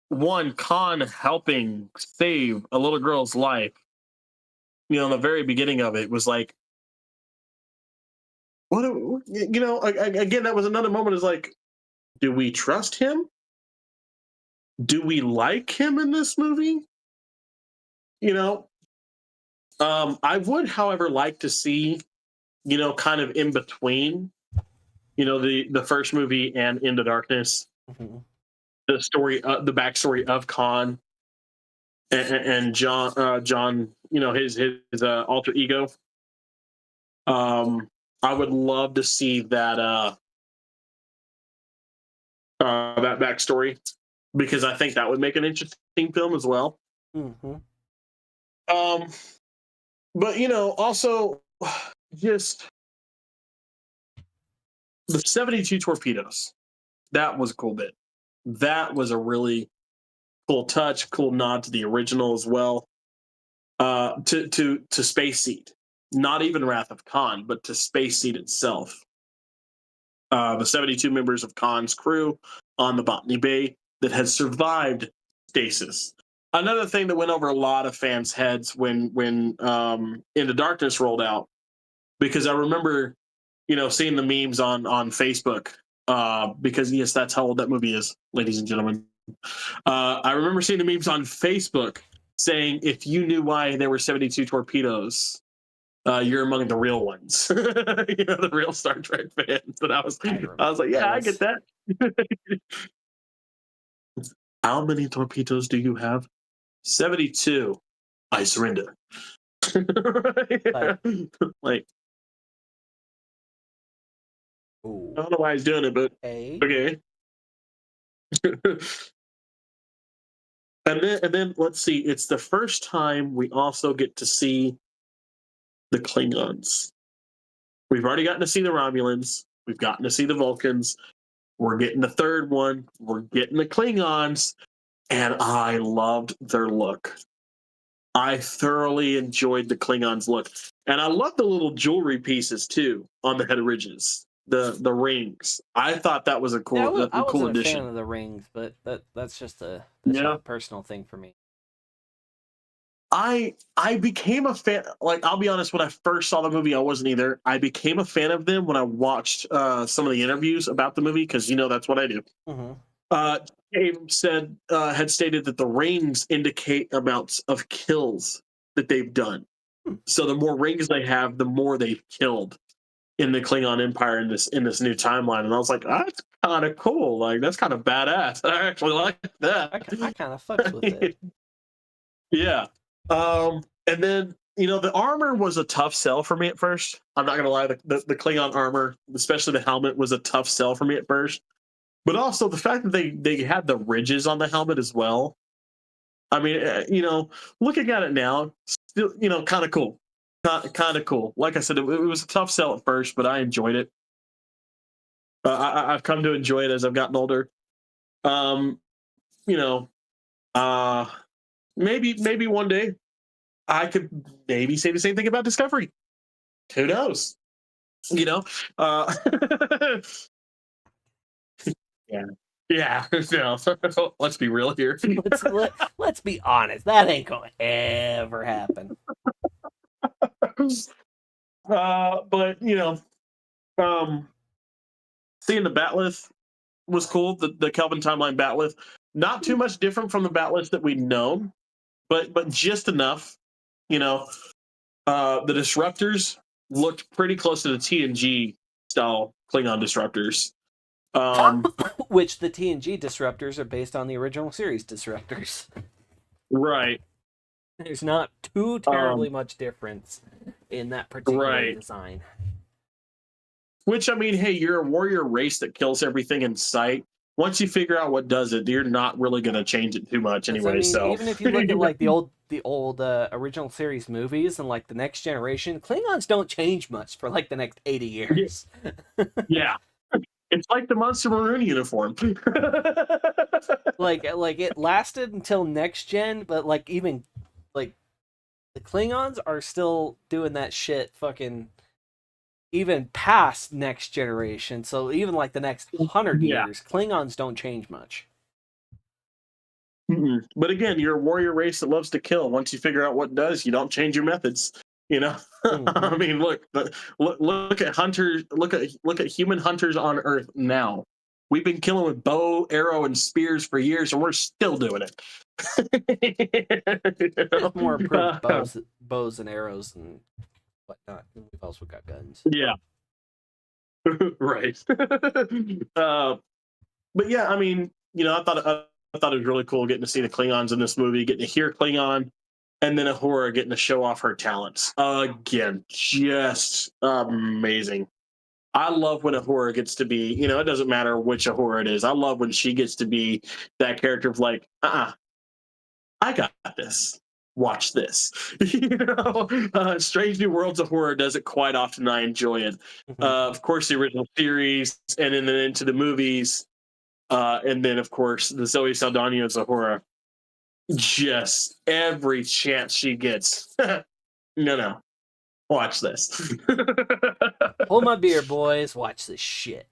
one Khan helping save a little girl's life. In the very beginning of it was like, again, that was another moment. Is like, do we trust him? Do we like him in this movie? I would, however, like to see, kind of in between, the first movie and Into Darkness, Mm-hmm. the story, the backstory of Khan and John, his alter ego. I would love to see that that backstory, because I think that would make an interesting film as well. Mm-hmm. But also just the 72 torpedoes. That was a cool bit. That was a really cool touch, cool nod to the original as well. To Space Seed, not even Wrath of Khan, but to Space Seed itself. The 72 members of Khan's crew on the Botany Bay that had survived stasis. Another thing that went over a lot of fans' heads when Into Darkness rolled out, because I remember, seeing the memes on Facebook. Because yes, that's how old that movie is, ladies and gentlemen. I remember seeing the memes on Facebook saying, if you knew why there were 72 torpedoes, you're among the real ones. The real Star Trek fans. And I was like, yeah, I get that. How many torpedoes do you have? 72. I surrender. Like, Ooh. I don't know why he's doing it, but okay. And then let's see. It's the first time we also get to see the Klingons. We've already gotten to see the Romulans. We've gotten to see the Vulcans. We're getting the third one. We're getting the Klingons, and I loved their look. I thoroughly enjoyed the Klingons' look, and I love the little jewelry pieces too on the head ridges, the rings. I thought that was a cool, I wasn't cool a addition. fan of the rings, but that's just a personal thing for me. I became a fan. Like, I'll be honest, when I first saw the movie, I wasn't either. I became a fan of them when I watched some of the interviews about the movie, because that's what I do. Mm-hmm. James had stated that the rings indicate amounts of kills that they've done. So the more rings they have, the more they've killed in the Klingon Empire in this new timeline. And I was like, that's kind of cool. Like, that's kind of badass. I actually like that. I kind of fucks with it. Yeah. And then, the armor was a tough sell for me at first. I'm not gonna lie, the Klingon armor, especially the helmet, was a tough sell for me at first. But also the fact that they had the ridges on the helmet as well. I mean, looking at it now, still, kind of cool. Kind of cool. Like I said, it was a tough sell at first, but I enjoyed it. I've come to enjoy it as I've gotten older. Maybe one day I could maybe say the same thing about Discovery. Who knows? Uh, yeah. No, let's be real here. Let's be honest. That ain't gonna ever happen. But seeing the Batleth was cool. The Kelvin timeline Batleth, not too much different from the Batleth that we'd known, but just enough. The disruptors looked pretty close to the TNG style Klingon disruptors. Which the TNG disruptors are based on the original series disruptors. Right. There's not too terribly much difference in that particular design. Which, I mean, hey, you're a warrior race that kills everything in sight. once you figure out what does it, you're not really going to change it too much 'Cause, anyway. I mean, So even if you look at like the old original series movies and like the Next Generation, Klingons don't change much for like the next 80 years. yeah, it's like the Monster Maroon uniform. Like it lasted until Next Gen, but like even like the Klingons are still doing that shit fucking even past Next Generation. So even like the next 100 Yeah. years, Klingons don't change much. Mm-mm. But again, you're a warrior race that loves to kill. Once you figure out what does, you don't change your methods. You know, I mean, look at hunters. Look at human hunters on Earth now. We've been killing with bow, arrow, and spears for years, and we're still doing it. There's more improved bows and arrows and whatnot. And we've also got guns. Yeah. Right. But yeah, I mean, I thought it was really cool getting to see the Klingons in this movie, getting to hear Klingon, and then Uhura getting to show off her talents again. Just amazing. I love when Uhura gets to be, it doesn't matter which Uhura it is. I love when she gets to be that character of like, I got this. Watch this. Strange New Worlds of Horror does it quite often. I enjoy it. Of course, the original series, and then into the movies, and then of course the Zoe Saldana Zahora. Just every chance she gets. No. Watch this. Hold my beer, boys. Watch this shit.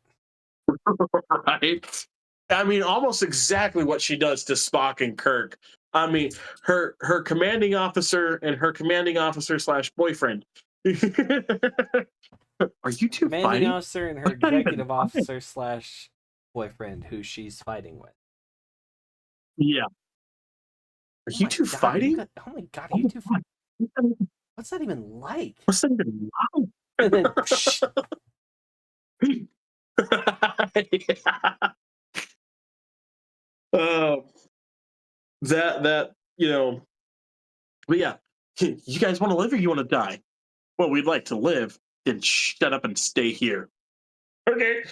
Right? I mean, almost exactly what she does to Spock and Kirk. I mean, her commanding officer and her commanding officer / boyfriend. Are you two Commanding fighting? officer and her executive officer / boyfriend who she's fighting with. Yeah. Are you two fighting? Oh my god, are you two fighting? What's that even like? What's that even like? And then, that but yeah, you guys want to live or you want to die? Well, we'd like to live. Then shut up and stay here. Okay.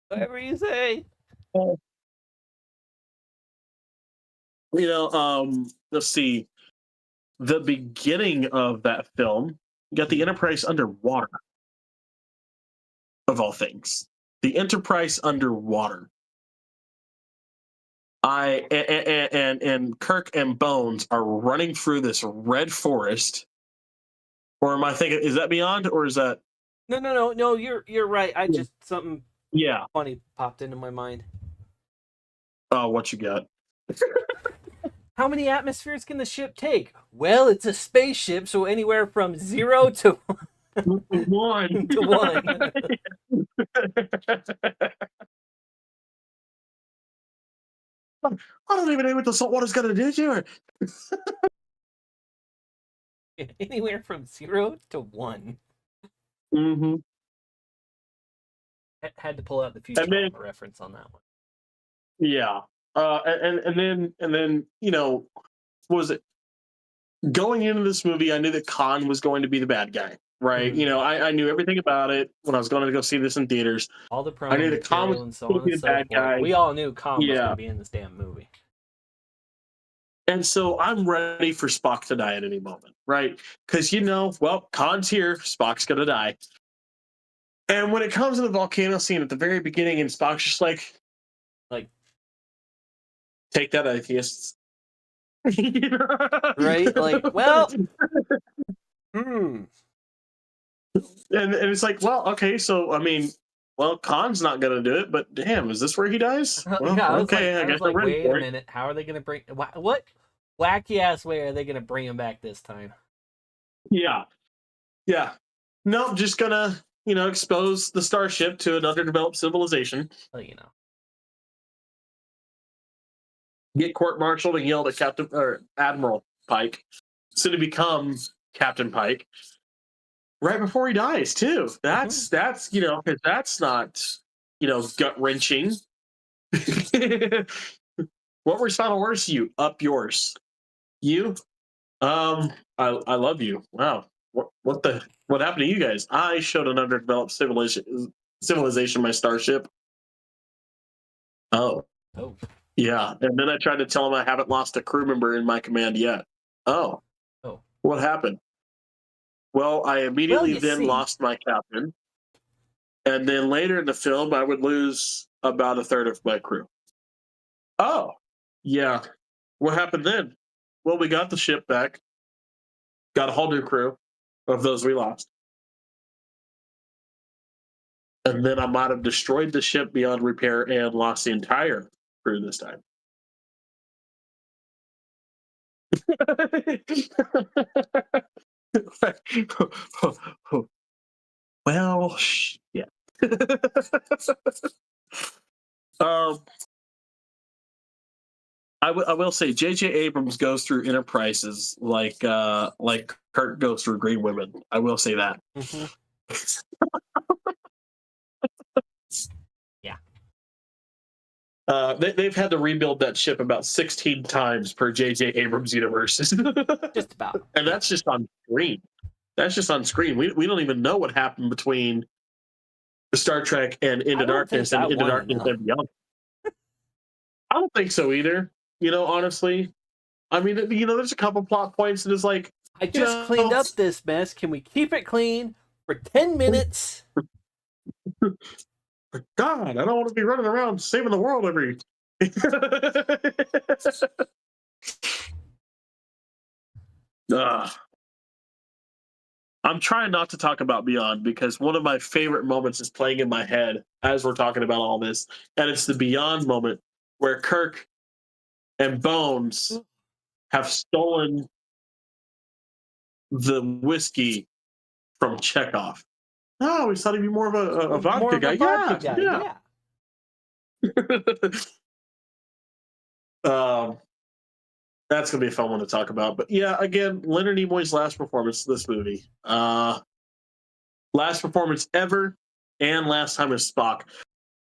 whatever you say. Let's see. The beginning of that film, you got the Enterprise underwater. Of all things, the Enterprise underwater. And Kirk and Bones are running through this red forest. Or am I thinking? Is that Beyond, or is that? No. You're right. I just something funny popped into my mind. Oh, what you got? How many atmospheres can the ship take? Well, it's a spaceship, so anywhere from 0 to 1. to 1. I don't even know what the salt water's going to do to it. Anywhere from 0 to 1. Mm-hmm. Had to pull out the Futurama reference on that one. Yeah. And then what was it? Going into this movie, I knew that Khan was going to be the bad guy, right? Mm-hmm. I knew everything about it when I was going to go see this in theaters. All the promo material and so on and so forth. Guy. We all knew Khan was going to be in this damn movie. And so I'm ready for Spock to die at any moment, right? Because Khan's here, Spock's going to die. And when it comes to the volcano scene at the very beginning, and Spock's just like, take that, atheists. Right? Like, well, And it's like, well, okay, so I mean, Khan's not gonna do it, but damn, is this where he dies? Well, yeah, okay, I guess like, wait a minute, how are they gonna bring what wacky ass way are they gonna bring him back this time? Yeah. No, just gonna expose the starship to an underdeveloped civilization. Well, get court-martialed and yelled at Captain or Admiral Pike, soon to become Captain Pike, right before he dies too. That's because that's not gut-wrenching. What were his final words to you? Up yours. You? I love you. Wow. What happened to you guys? I showed an underdeveloped civilization my starship. Oh, Oh. yeah. And then I tried to tell him I haven't lost a crew member in my command yet. Oh, Oh. what happened? Well, I Well, immediately you then see. lost my captain. And then later in the film, I would lose about a third of my crew. Oh, yeah. What happened then? Well, we got the ship back, got a whole new crew of those we lost. And then I might have destroyed the ship beyond repair and lost the entire crew this time. Well, yeah. um, I will say J.J. Abrams goes through Enterprises like Kirk goes through Green Women. I will say that. Mm-hmm. Yeah. They've had to rebuild that ship about 16 times per J.J. Abrams universe. Just about. And that's just on screen. That's just on screen. We don't even know what happened between Star Trek and Into Darkness and Into Darkness and Beyond. I don't think so either. Honestly. I mean, there's a couple plot points that is like, I just cleaned up this mess. Can we keep it clean for 10 minutes? God, I don't want to be running around saving the world every. I'm trying not to talk about Beyond because one of my favorite moments is playing in my head as we're talking about all this, and it's the Beyond moment where Kirk and Bones have stolen the whiskey from Chekhov. Oh, we thought he'd be more of a vodka guy. Yeah. That's gonna be a fun one to talk about. But yeah, again, Leonard Nimoy's last performance in this movie. Last performance ever, and last time as Spock.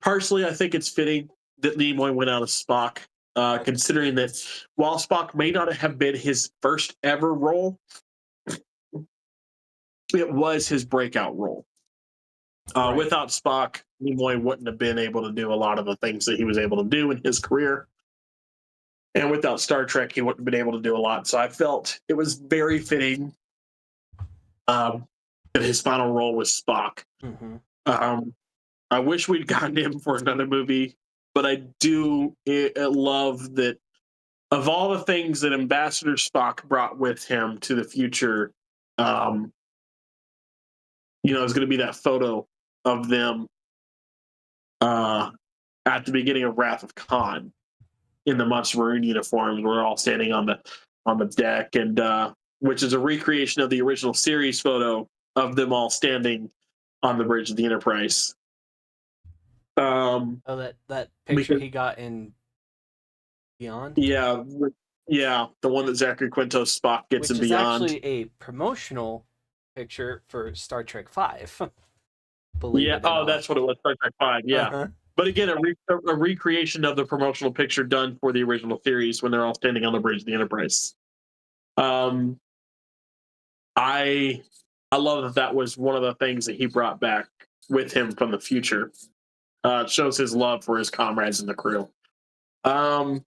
Partially, I think it's fitting that Nimoy went out as Spock, considering that while Spock may not have been his first ever role, it was his breakout role. Right. Without Spock, Nimoy wouldn't have been able to do a lot of the things that he was able to do in his career. And without Star Trek, he wouldn't have been able to do a lot. So I felt it was very fitting that his final role was Spock. Mm-hmm. I wish we'd gotten him for another movie, but I do love that of all the things that Ambassador Spock brought with him to the future, it's going to be that photo of them at the beginning of Wrath of Khan in the Monster Maroon uniforms. We're all standing on the deck, and which is a recreation of the original series photo of them all standing on the bridge of the Enterprise. That picture he got in Beyond? Yeah, the one that Zachary Quinto's Spock gets in Beyond. Which is actually a promotional picture for Star Trek V. That's what it was, Star Trek V, yeah. Uh-huh. But again, a recreation of the promotional picture done for the original series when they're all standing on the bridge of the Enterprise. I love that was one of the things that he brought back with him from the future. It shows his love for his comrades in the crew. But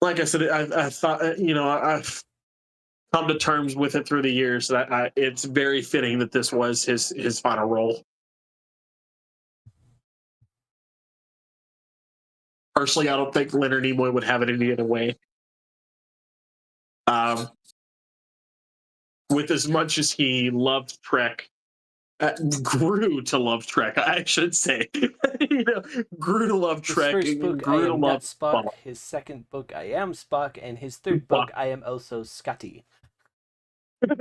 like I said, I thought I've come to terms with it through the years that it's very fitting that this was his final role. Personally, I don't think Leonard Nimoy would have it any other way. With as much as he loved Trek, grew to love Trek, I should say. Grew to love Trek. His first book, I Am Not Spock. His second book, I Am Spock. And his third book, I Am Also Scotty. With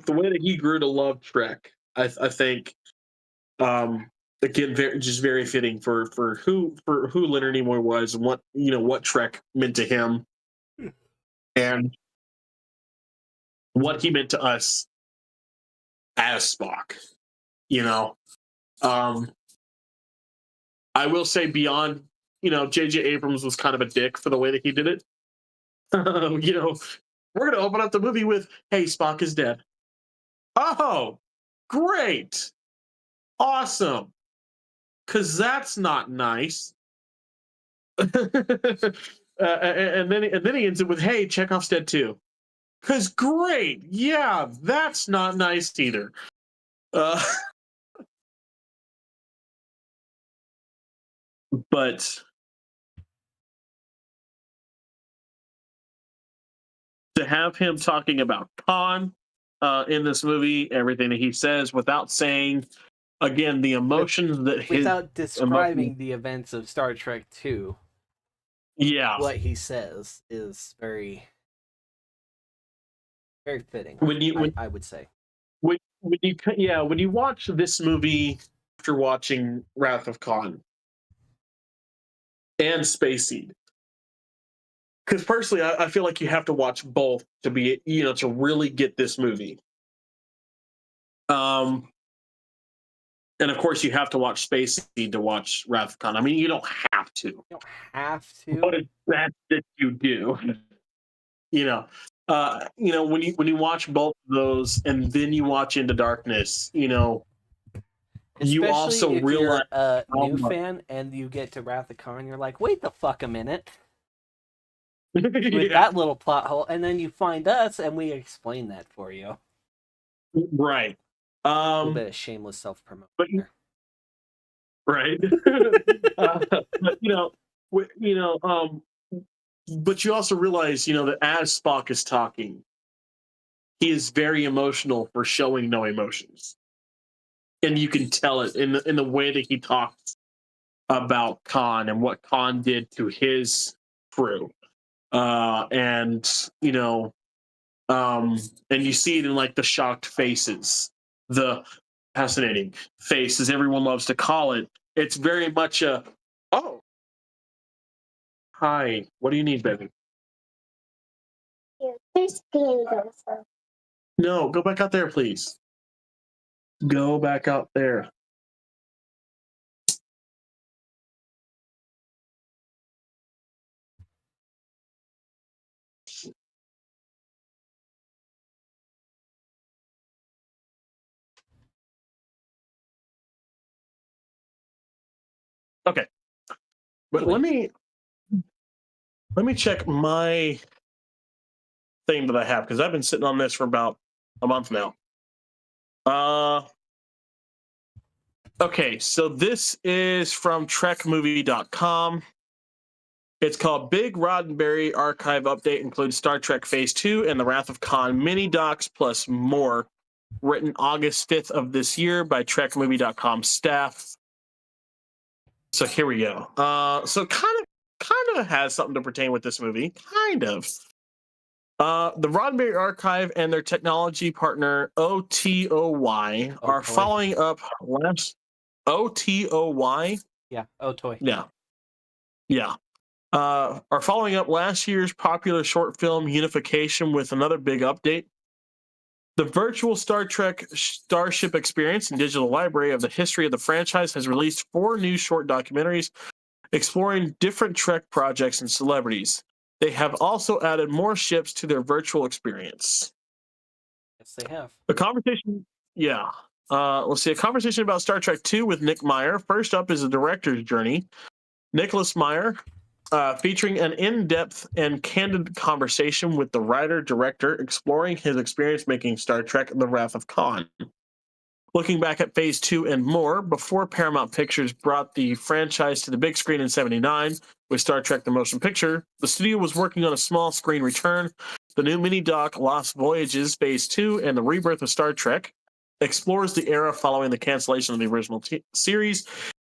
the way that he grew to love Trek, I think again, very fitting for who Leonard Nimoy was and what Trek meant to him and what he meant to us as Spock. I will say beyond, J.J. Abrams was kind of a dick for the way that he did it. We're going to open up the movie with, hey, Spock is dead. Oh, great. Awesome. Because that's not nice. And then he ends it with, hey, Chekhov's dead too. Because great. Yeah, that's not nice either. But to have him talking about Khan in this movie, everything that he says without saying, again, the emotions without describing the events of Star Trek II. Yeah, what he says is very, very fitting. I would say. When you watch this movie after watching Wrath of Khan and Space Seed, because personally, I feel like you have to watch both to be, to really get this movie. And of course, you have to watch Space Seed to watch Wrath of Khan. I mean, you don't have to. You don't have to. But it's that you do. When you watch both of those and then you watch Into Darkness, you also if realize you're a new fan and you get to Wrath of Khan, you're like, wait the fuck a minute. With that little plot hole, and then you find us and we explain that for you. Right. A little bit of shameless self-promotion. Right. But you also realize, that as Spock is talking, he is very emotional for showing no emotions. And you can tell it in the way that he talks about Khan and what Khan did to his crew. And you see it in like the shocked faces, the fascinating face, as everyone loves to call it. It's very much oh, hi, what do you need, baby? No, go back out there, please. Go back out there. Okay, but let me check my thing that I have, because I've been sitting on this for about a month now. Okay, so this is from trekmovie.com. It's called Big Roddenberry Archive Update, includes Star Trek Phase 2 and the Wrath of Khan mini docs plus more, written August 5th of this year by trekmovie.com staff. So here we go. So kind of has something to pertain with this movie, kind of. The Roddenberry Archive and their technology partner OTOY are following up last OTOY. Yeah, Otoy. Yeah. Are following up last year's popular short film Unification with another big update. The virtual Star Trek Starship Experience and digital library of the history of the franchise has released 4 new short documentaries exploring different Trek projects and celebrities. They have also added more ships to their virtual experience. Yes, they have. A conversation, let's see, a conversation about Star Trek II with Nick Meyer. First up is a director's journey. Nicholas Meyer, featuring an in-depth and candid conversation with the writer-director, exploring his experience making Star Trek The Wrath of Khan. Looking back at Phase 2 and more, before Paramount Pictures brought the franchise to the big screen in '79 with Star Trek The Motion Picture, the studio was working on a small screen return. The new mini-doc Lost Voyages Phase 2 and the Rebirth of Star Trek explores the era following the cancellation of the original series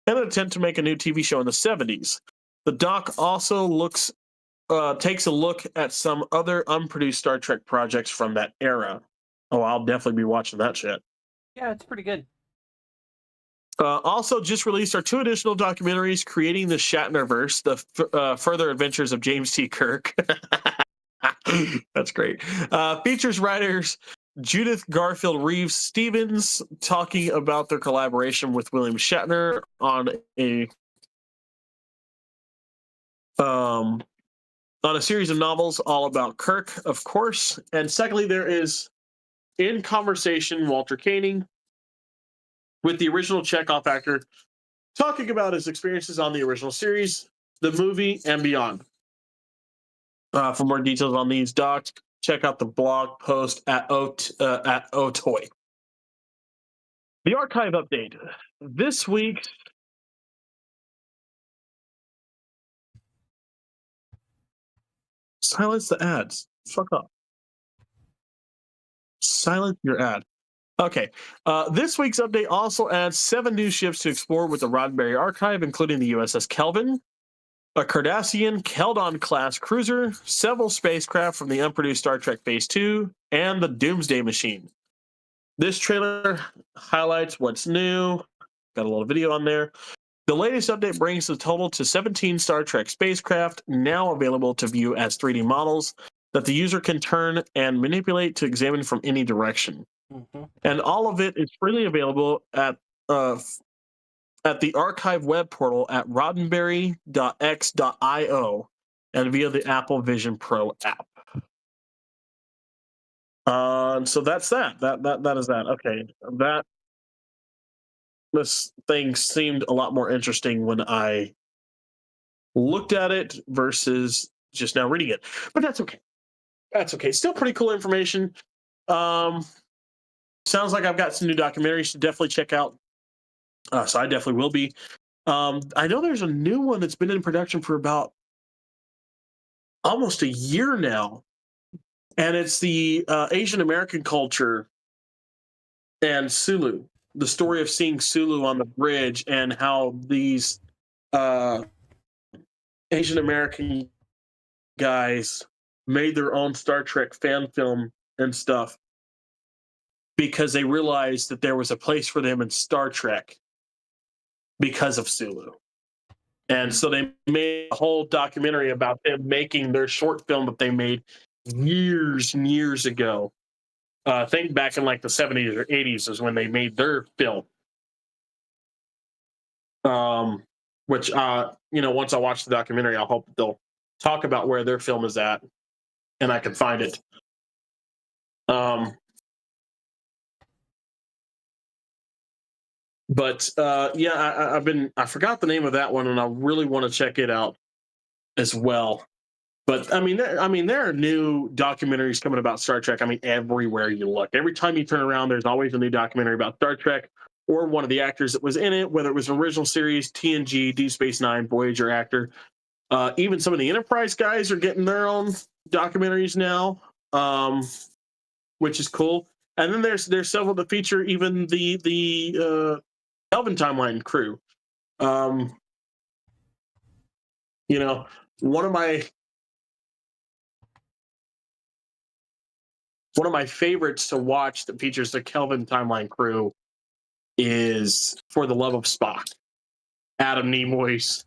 and an attempt to make a new TV show in the '70s. The doc also takes a look at some other unproduced Star Trek projects from that era. Oh, I'll definitely be watching that shit. Yeah, it's pretty good. Also just released are 2 additional documentaries, Creating the Shatnerverse, the further adventures of James T. Kirk. That's great. Features writers Judith Garfield Reeves Stevens talking about their collaboration with William Shatner on a on a series of novels all about Kirk, of course. And secondly, there is In Conversation Walter Koenig with the original Chekhov actor talking about his experiences on the original series, the movie, and beyond. For more details on these docs, check out the blog post at Otoy. The archive update. This week's silence the ads. Fuck up. Silence your ad. Okay. This week's update also adds 7 new ships to explore with the Roddenberry archive, including the USS Kelvin, a Cardassian Keldon class cruiser, several spacecraft from the unproduced Star Trek Phase 2, and the Doomsday Machine. This trailer highlights what's new. Got a little video on there. The latest update brings the total to 17 Star Trek spacecraft, now available to view as 3D models that the user can turn and manipulate to examine from any direction. Mm-hmm. And all of it is freely available at the archive web portal at roddenberry.x.io and via the Apple Vision Pro app. So that's that. That is that. Okay, this thing seemed a lot more interesting when I looked at it versus just now reading it, but that's okay. That's okay. Still pretty cool information. Sounds like I've got some new documentaries to definitely check out. So I definitely will be. I know there's a new one that's been in production for about almost a year now, and it's the Asian American culture and Sulu. The story of seeing Sulu on the bridge and how these Asian American guys made their own Star Trek fan film and stuff because they realized that there was a place for them in Star Trek because of Sulu. And so they made a whole documentary about them making their short film that they made years and years ago. I think back in like the 70s or 80s is when they made their film. Which, once I watch the documentary, I hope they'll talk about where their film is at and I can find it. But I forgot the name of that one, and I really want to check it out as well. But I mean, there are new documentaries coming about Star Trek. I mean, everywhere you look, every time you turn around, there's always a new documentary about Star Trek or one of the actors that was in it, whether it was an original series, TNG, Deep Space Nine, Voyager actor. Even some of the Enterprise guys are getting their own documentaries now, which is cool. And then there's several that feature even the Kelvin timeline crew. One of my favorites to watch that features the Kelvin timeline crew is For the Love of Spock. Adam Nimoy's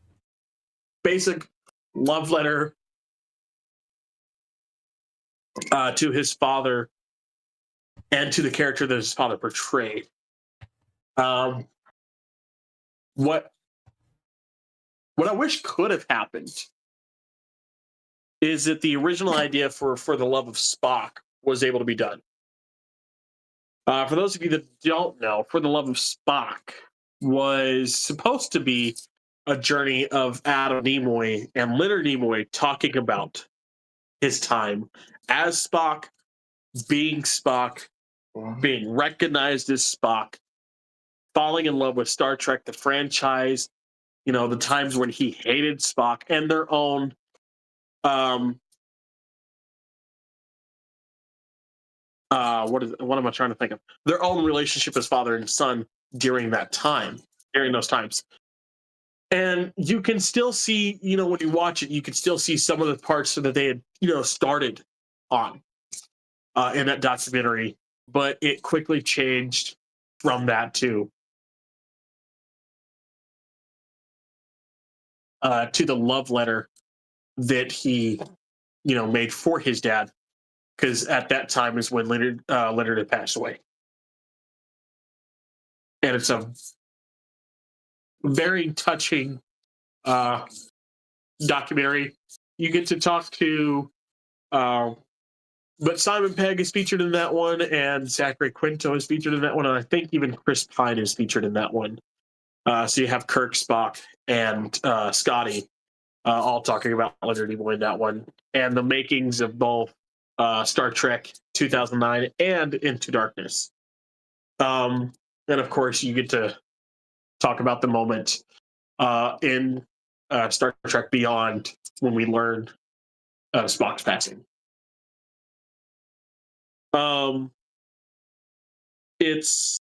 basic love letter to his father and to the character that his father portrayed. What I wish could have happened is that the original idea for the Love of Spock was able to be done. For those of you that don't know, For the Love of Spock was supposed to be a journey of Adam Nimoy and Leonard Nimoy talking about his time as Spock, being recognized as Spock, falling in love with Star Trek, the franchise, the times when he hated Spock, and their own what am I trying to think of? Their own relationship as father and son during those times. And you can still see, when you watch it, you can still see some of the parts that they had, started on in that documentary, but it quickly changed from that to the love letter that he, made for his dad, because at that time is when Leonard had passed away. And it's a very touching documentary. You get to talk to, but Simon Pegg is featured in that one, and Zachary Quinto is featured in that one, and I think even Chris Pine is featured in that one. So you have Kirk, Spock, and Scotty all talking about Leonard Nimoy in that one, and the makings of both Star Trek 2009 and Into Darkness. And of course, you get to talk about the moment in Star Trek Beyond when we learn Spock's passing. It's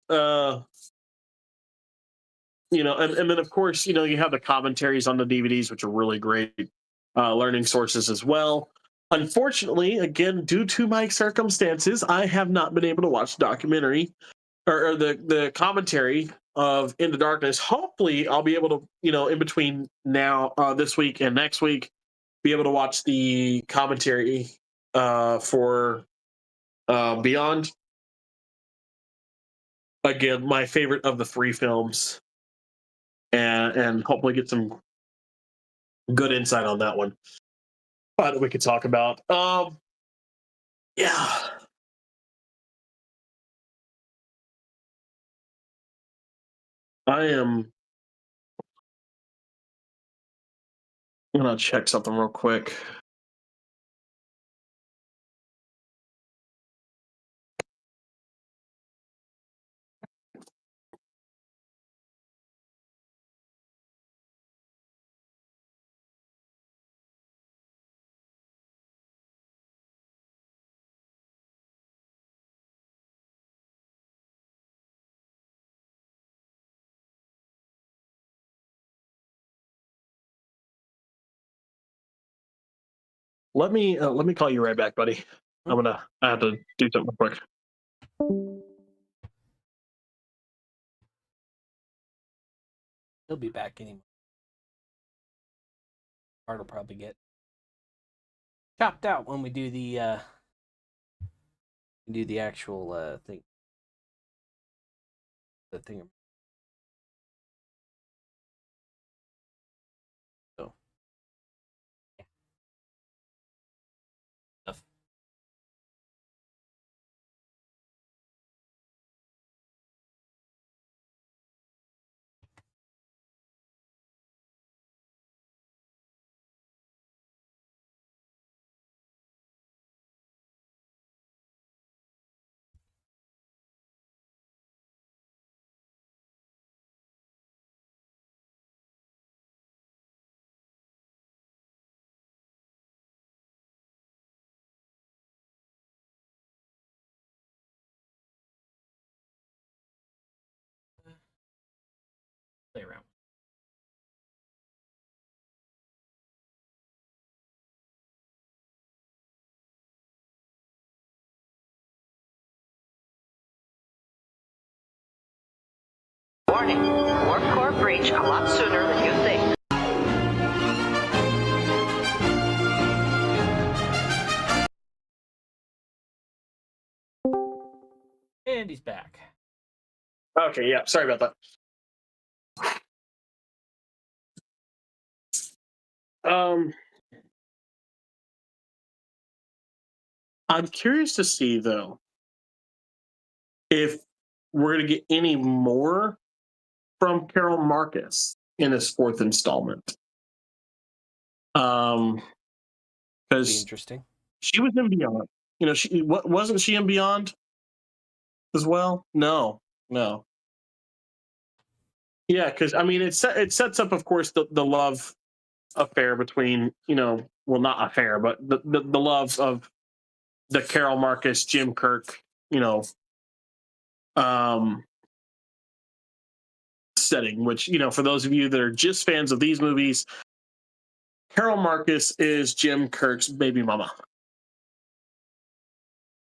you know, and then of course, you know, you have the commentaries on the DVDs, which are really great learning sources as well. Unfortunately, again, due to my circumstances, I have not been able to watch the documentary or the commentary of Into Darkness. Hopefully, I'll be able to, you know, in between now, this week and next week, be able to watch the commentary for Beyond. Again, my favorite of the three films, and hopefully get some good insight on that one. But we could talk about. Yeah. I'm gonna check something real quick. Let me call you right back, buddy. I have to do something real quick. He'll be back anyway. Part will probably get chopped out when we do the actual thing. The thing. So. Yeah. Stuff. Play around. Warning, warp core breach a lot sooner than you think. And he's back. Okay, yeah, sorry about that. I'm curious to see though if we're going to get any more from Carol Marcus in this fourth installment. Be Because interesting. she was in Beyond. You know, wasn't she in Beyond as well? No. Yeah, because I mean, it sets up, of course, the love affair between, you know, well, not affair, but the love of the Carol Marcus, Jim Kirk, you know, setting. Which, you know, for those of you that are just fans of these movies, Carol Marcus is Jim Kirk's baby mama,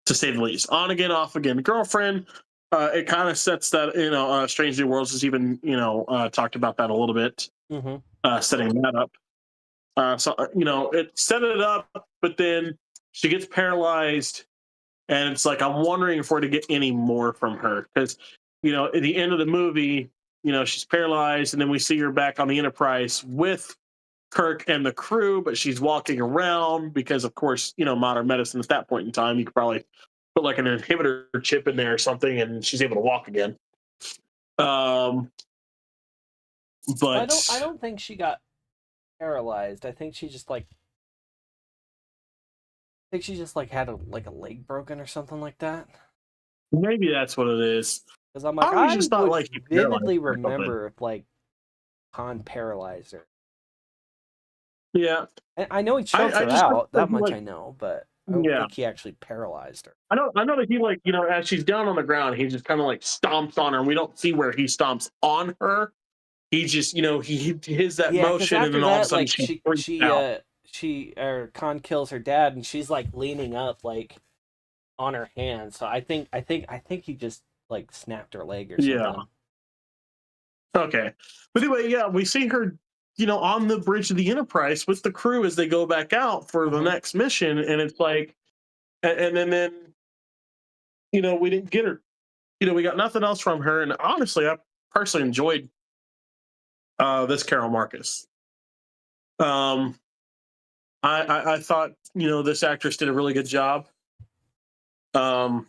to say the least. On again, off again, girlfriend. It kind of sets that, you know, Strange New Worlds has even, you know, talked about that a little bit, setting that up. So, you know, it set it up, but then she gets paralyzed, and it's like, I'm wondering if we're to get any more from her. Because, you know, at the end of the movie, you know, she's paralyzed, and then we see her back on the Enterprise with Kirk and the crew, but she's walking around because, of course, modern medicine at that point in time, you could probably put like an inhibitor chip in there or something, and she's able to walk again. But I don't think she got paralyzed. I think she just like had a leg broken or something like that. maybe that's what it is. Because I'm like, I always I just thought, would like, he vividly paralyzed or something. remember if like Han paralyzed her. Yeah, And I know he choked her just out. That he, much like, I know, but I don't yeah. think he actually paralyzed her. I know that he, like, as she's down on the ground, he just kind of like stomps on her, and we don't see where he stomps on her. He just, he hits that Yeah, because motion, and after then all of a that, sudden like she freaks out. Khan kills her dad, and she's like leaning up, like on her hand. So I think he just like snapped her leg or something. Yeah. Okay. But anyway, yeah, we see her, on the bridge of the Enterprise with the crew as they go back out for the next mission, and it's like, and then we didn't get her. We got nothing else from her, and honestly, I personally enjoyed this Carol Marcus. I thought this actress did a really good job. But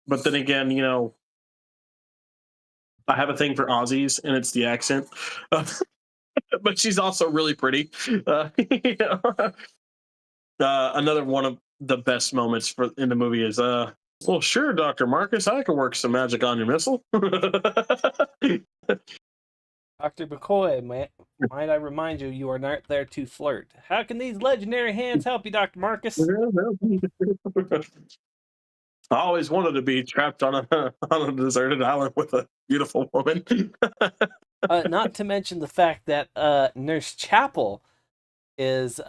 then again, I have a thing for Aussies, and it's the accent. But she's also really pretty. Another one of the best moments in the movie is, well, sure, Dr. Marcus, I can work some magic on your missile. Dr. McCoy, might I remind you, you are not there to flirt. How can these legendary hands help you, Dr. Marcus? I always wanted to be trapped on a deserted island with a beautiful woman. Not to mention the fact that Nurse Chapel is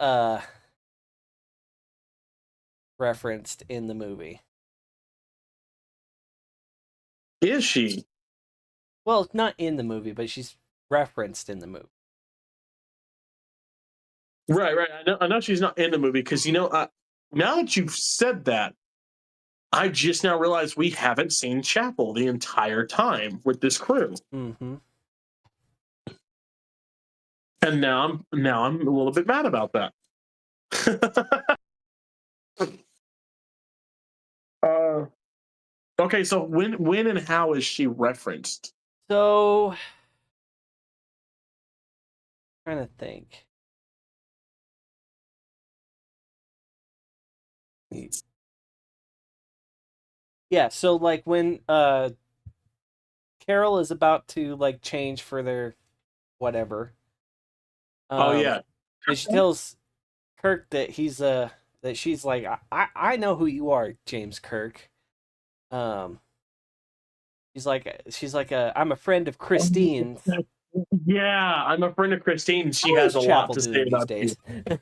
referenced in the movie. Is she? Well, not in the movie, but she's referenced in the movie. Right. I know she's not in the movie because now that you've said that, I just now realized we haven't seen Chapel the entire time with this crew. Mm-hmm. And now I'm a little bit mad about that. Okay, so when and how is she referenced? So, trying to think. Yeah, so like when Carol is about to like change for their whatever. Oh yeah. And she tells Kirk that that she's like, I know who you are, James Kirk. She's like I'm a friend of Christine's. Yeah, I'm a friend of Christine. She has a lot to say about these days.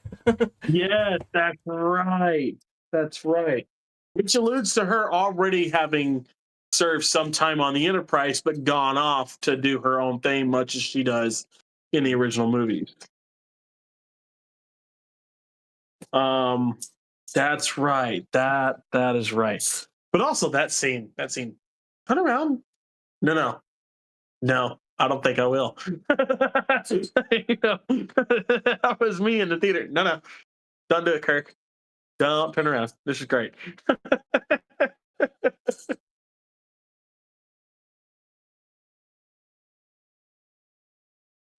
Yes, that's right. That's right. Which alludes to her already having served some time on the Enterprise, but gone off to do her own thing, much as she does in the original movies. That's right. That is right. But also that scene. Turn around. No. I don't think I will. That was me in the theater. No. Don't do it, Kirk. Don't turn around. This is great. I'm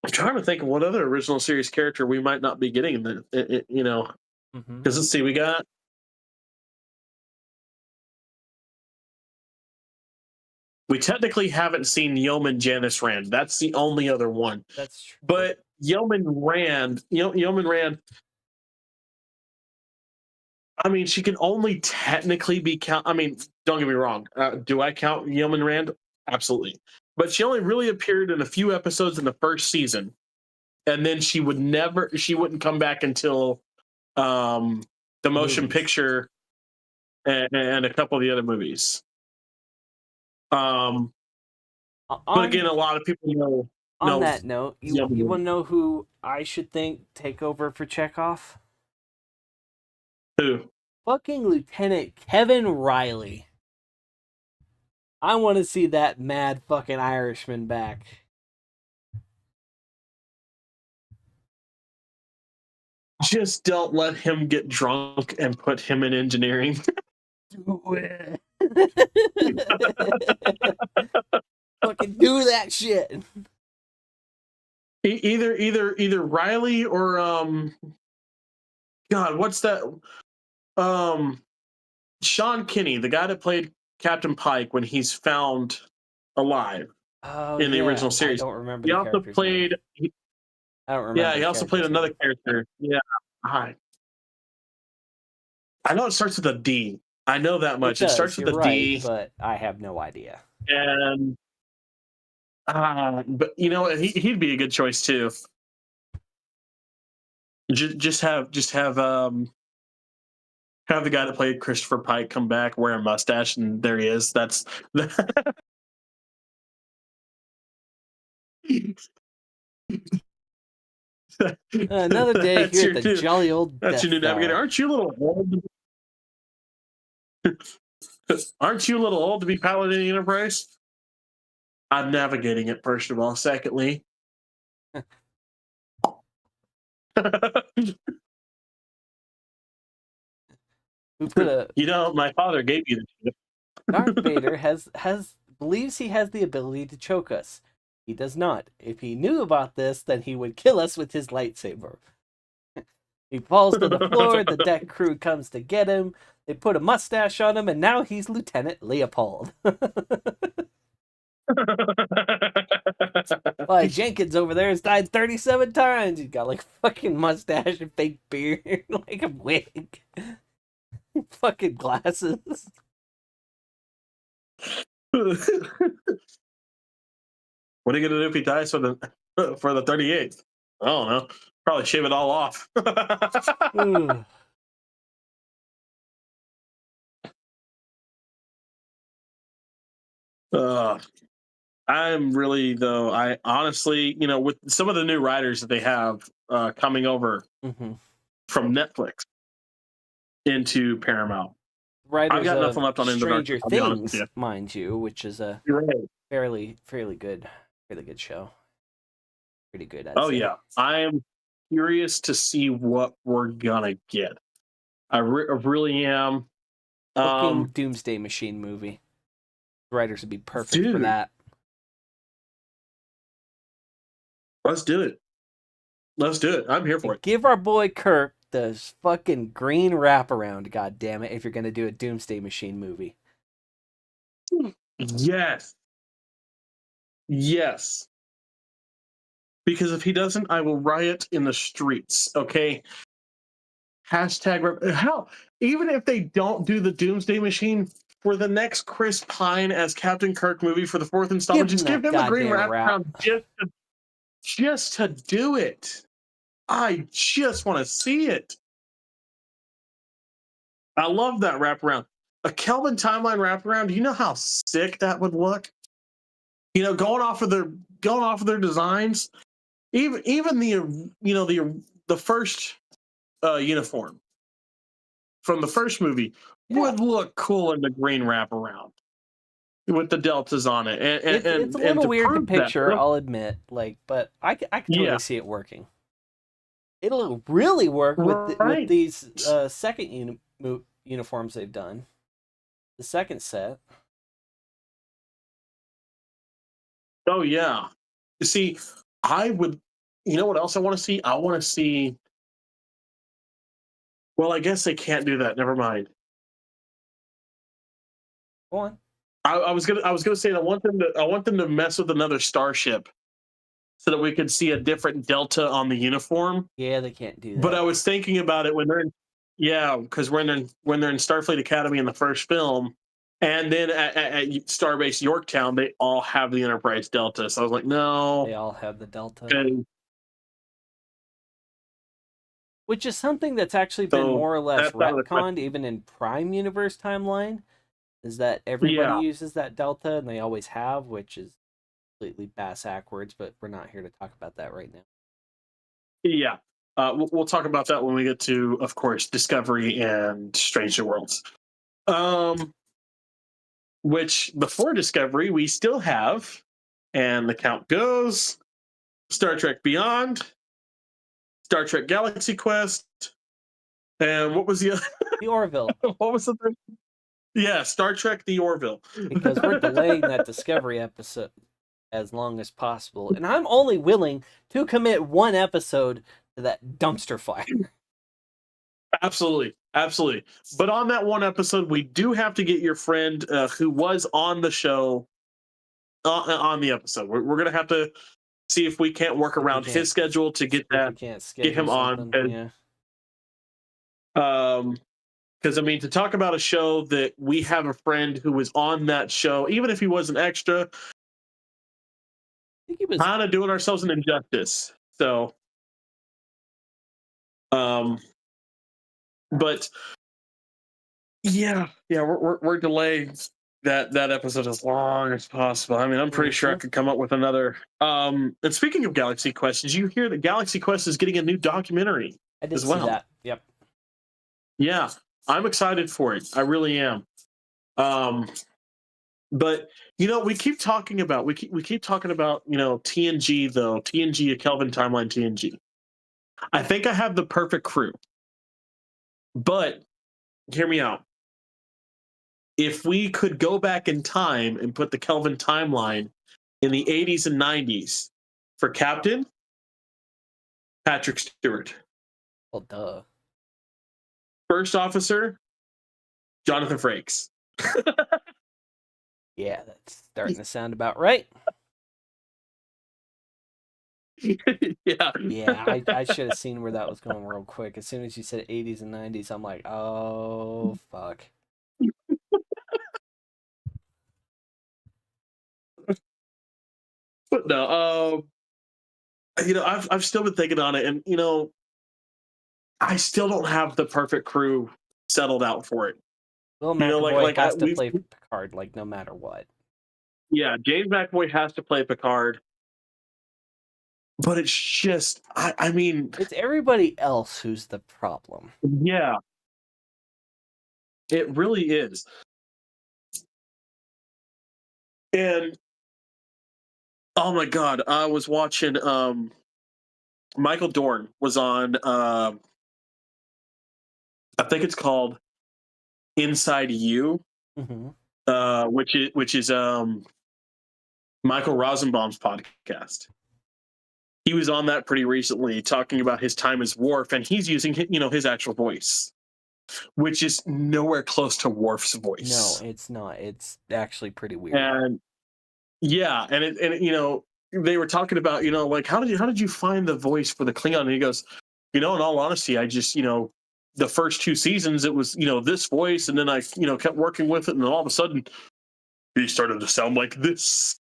trying to think of what other original series character we might not be getting in the, because let's see, we technically haven't seen Yeoman Janice Rand. That's the only other one. That's true. But Yeoman Rand, I mean, she can only technically be I mean, don't get me wrong. Do I count Yeoman Rand? Absolutely. But she only really appeared in a few episodes in the first season. And then she wouldn't come back until the motion picture and a couple of the other movies. But again, a lot of people know. On that note, you want to know who I should think take over for Chekhov? Who? Fucking Lieutenant Kevin Riley. I want to see that mad fucking Irishman back. Just don't let him get drunk and put him in engineering. Do it. Fucking do that shit. Either Riley or God, what's that? Sean Kinney, the guy that played Captain Pike when he's found alive in the original series. I don't remember. He also played. I don't remember. Yeah, he also played another character. Yeah, hi. I know it starts with a D. I know that much. It starts with a D, but I have no idea. And but you know, he'd be a good choice too. Just have the guy that played Christopher Pike come back, wear a mustache, and there he is. That's another day here at the jolly old. That's your new navigator. Aren't you a little old? Aren't you a little old to be piloting the Enterprise? I'm navigating it, first of all. Secondly, we put a. You know, my father gave you the. Darth Vader believes he has the ability to choke us. He does not. If he knew about this, then he would kill us with his lightsaber. He falls to the floor. The deck crew comes to get him. They put a mustache on him, and now he's Lieutenant Leopold. Why, Jenkins over there has died 37 times. He's got like fucking mustache and fake beard, like a wig, fucking glasses. What are you gonna do if he dies for the 38th? I don't know. Probably shave it all off. I'm really, though, I honestly, you know, with some of the new writers that they have coming over from Netflix into Paramount, writers I've got nothing left on Stranger Things, mind you, which is a fairly good show. Pretty good. I'd say. Yeah, I am curious to see what we're gonna get. I really am. Doomsday Machine movie. Writers would be perfect for that. Let's do it. I'm here for it. Give our boy Kirk the fucking green wraparound, god damn it, if you're gonna do a Doomsday Machine movie. Yes. Because if he doesn't, I will riot in the streets, okay? Hashtag... Hell, even if they don't do the Doomsday Machine for the next Chris Pine as Captain Kirk movie for the 4th installment, just give him the green wraparound just to do it. I just want to see it. I love that wraparound. A Kelvin timeline wraparound. Do you know how sick that would look? You know, going off of their designs, even the first uniform from the first movie would look cool in the green wraparound with the deltas on it. And it's a little weird to picture, I'll admit. Like, but I can totally see it working. It'll really work with these second uniforms they've done. The second set. Oh yeah. You see, I would. You know what else I want to see? I want to see. Well, I guess they can't do that. Never mind. Go on. I was gonna say I want them to mess with another starship, so that we could see a different delta on the uniform. Yeah, they can't do that. But I was thinking about it when they're because when they're in Starfleet Academy in the first film, and then at Starbase Yorktown, they all have the Enterprise Delta. So I was like, no, they all have the Delta. Okay. Which is something that's actually been more or less retconned, even in Prime Universe timeline, is that everybody uses that Delta, and they always have, which is completely bass-ackwards, but we're not here to talk about that right now. Yeah. We'll talk about that when we get to, of course, Discovery and Strange New Worlds. Which, before Discovery, we still have, and the count goes, Star Trek Beyond, Star Trek Galaxy Quest, and what was the other? The Orville, What was the third? Yeah, Star Trek: The Orville. because we're delaying that Discovery episode as long as possible, and I'm only willing to commit one episode to that dumpster fire. Absolutely, absolutely. But on that one episode, we do have to get your friend who was on the show on the episode. We're gonna have to see if we can't work around his schedule to get We that. can't schedule him on, something, and- yeah. Because I mean, to talk about a show that we have a friend who was on that show, even if he was an extra, I think he was. kind of doing ourselves an injustice. So, but yeah, we're delaying that episode as long as possible. I mean, I'm pretty sure I could come up with another. And speaking of Galaxy Quest, did you hear that Galaxy Quest is getting a new documentary? I did as see well. that. Yep. Yeah, I'm excited for it. I really am. But you know, we keep talking about you know, TNG though, TNG, a Kelvin timeline TNG. I think I have the perfect crew. But hear me out. If we could go back in time and put the Kelvin timeline in the 80s and 90s for Captain Patrick Stewart, Well, duh. First Officer Jonathan Frakes. Yeah, that's starting to sound about right. Yeah. Yeah, I should have seen where that was going real quick. As soon as you said 80s and 90s, I'm like, oh, fuck. But no, you know, I've still been thinking on it, and you know, I still don't have the perfect crew settled out for it. Will You know, McAvoy has to we've- play Picard, like, no matter what. Yeah, James McAvoy has to play Picard, but it's just, I mean, It's everybody else who's the problem. yeah, it really is. And oh my god, I was watching. Michael Dorn was on. I think it's called Inside You, Mm-hmm. which is Michael Rosenbaum's podcast. He was on that pretty recently, talking about his time as Worf, and he's using his actual voice, which is nowhere close to Worf's voice. No, it's not. It's actually pretty weird. And yeah, and it they were talking about like how did you find the voice for the Klingon? And he goes, in all honesty, I just the first 2 seasons it was this voice, and then I kept working with it, and then all of a sudden he started to sound like this.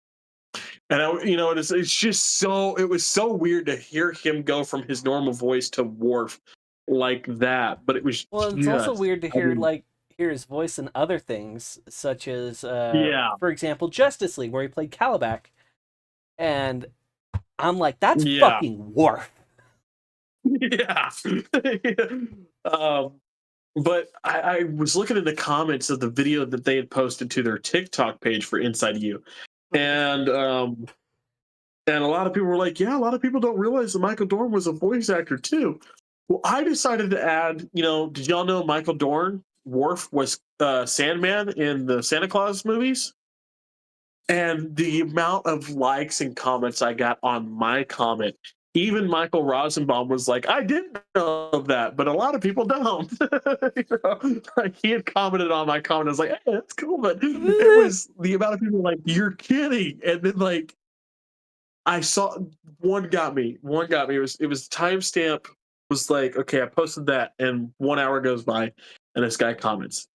And it's just it was so weird to hear him go from his normal voice to Worf like that. But it was It's also weird to hear mean, hear his voice in other things, such as Yeah. for example, Justice League, where he played Calabac, and I'm like, that's Yeah. fucking Worf. Yeah. But I was looking at the comments of the video that they had posted to their TikTok page for Inside You, and a lot of people were like, yeah, a lot of people don't realize that Michael Dorn was a voice actor too. Well, I decided to add, did y'all know Michael Dorn, Worf, was Sandman in the Santa Claus movies? And the amount of likes and comments I got on my comment, even Michael Rosenbaum was like, I didn't know that, but a lot of people don't. Like, he had commented on my comment. I was like, hey, that's cool. But it was the amount of people like, you're kidding. And then like, I saw one got me. It was timestamp was like, okay, I posted that, and 1 hour goes by, and this guy comments,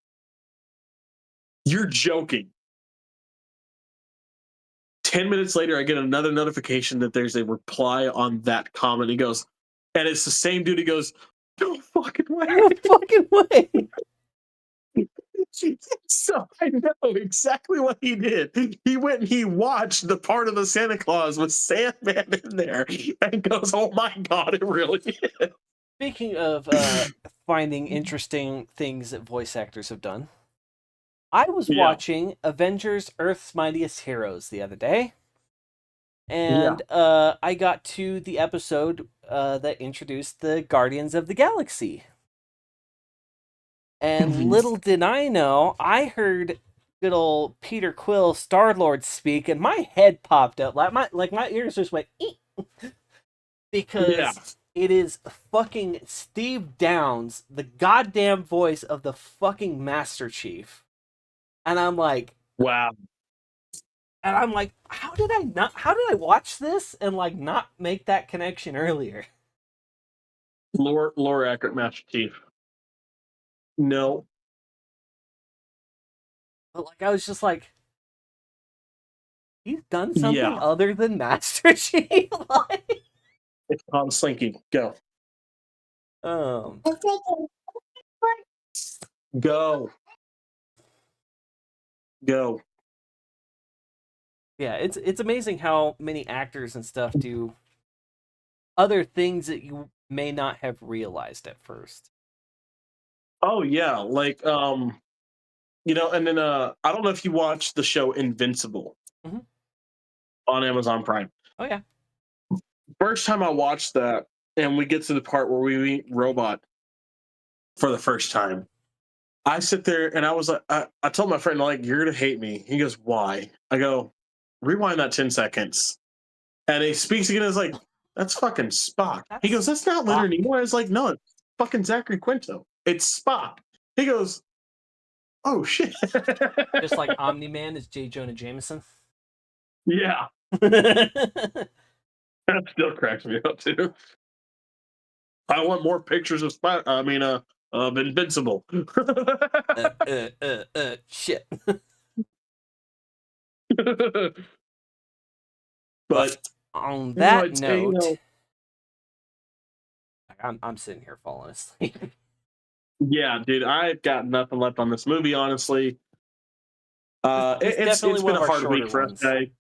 you're joking. 10 minutes later, I get another notification that there's a reply on that comment. He goes, and it's the same dude. He goes, no fucking way. No fucking way. So I know exactly what he did. He went and he watched the part of the Santa Claus with Sandman in there and goes, oh my God, it really is. Speaking of finding interesting things that voice actors have done, I was Yeah. watching Avengers Earth's Mightiest Heroes the other day. And I got to the episode that introduced the Guardians of the Galaxy. And little did I know, I heard good old Peter Quill, Star-Lord, speak, and my head popped up. My ears just went, eek. Because it is fucking Steve Downes, the goddamn voice of the fucking Master Chief. And I'm like, wow. And I'm like, how did I watch this and like not make that connection earlier? Lore accurate Master Chief. No. But like I was just like, he's done something other than Master Chief. Like, it's on Slinky. Go. Go. Go. Yeah, it's amazing how many actors and stuff do other things that you may not have realized at first. Oh yeah, like you know, and then I don't know if you watched the show Invincible on Amazon Prime. Oh yeah. First time I watched that, and we get to the part where we meet Robot for the first time. I sit there and I was like, I told my friend, like, you're gonna hate me. He goes, why? I go, rewind that 10 seconds. And he speaks again, is like, that's fucking Spock. He goes, that's not Leonard Nimoy. I was like, no, it's fucking Zachary Quinto. It's Spock. He goes, oh shit. Just like Omni-Man is J. Jonah Jameson. Yeah. That still cracks me up too. I want more pictures of Spock. I mean, of Invincible. Shit. But on that note, I'm sitting here falling asleep. Yeah, dude, I've got nothing left on this movie, honestly. It's been a hard week for us today.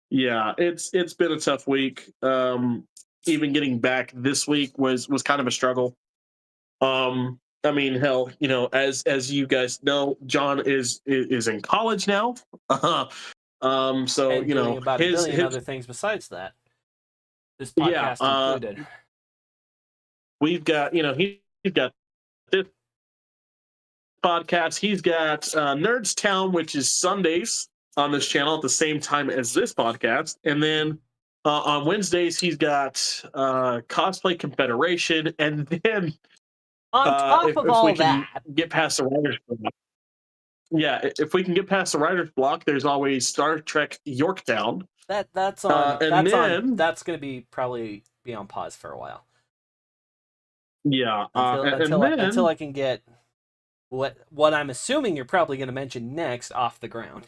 Yeah, it's been a tough week. Even getting back this week was kind of a struggle. I mean, hell, you know, as you guys know, John is in college now. So and you know, about a billion other things besides that. This podcast included. We've got, you know, he's got this podcast. He's got Nerds Town, which is Sundays on this channel at the same time as this podcast, and then on Wednesdays he's got Cosplay Confederation, and then on top of all that, get past the writer's block. Yeah, if we can get past the writer's block, there's always Star Trek Yorktown. That's on. That's going to be probably be on pause for a while. Yeah, until I can get what I'm assuming you're probably going to mention next off the ground.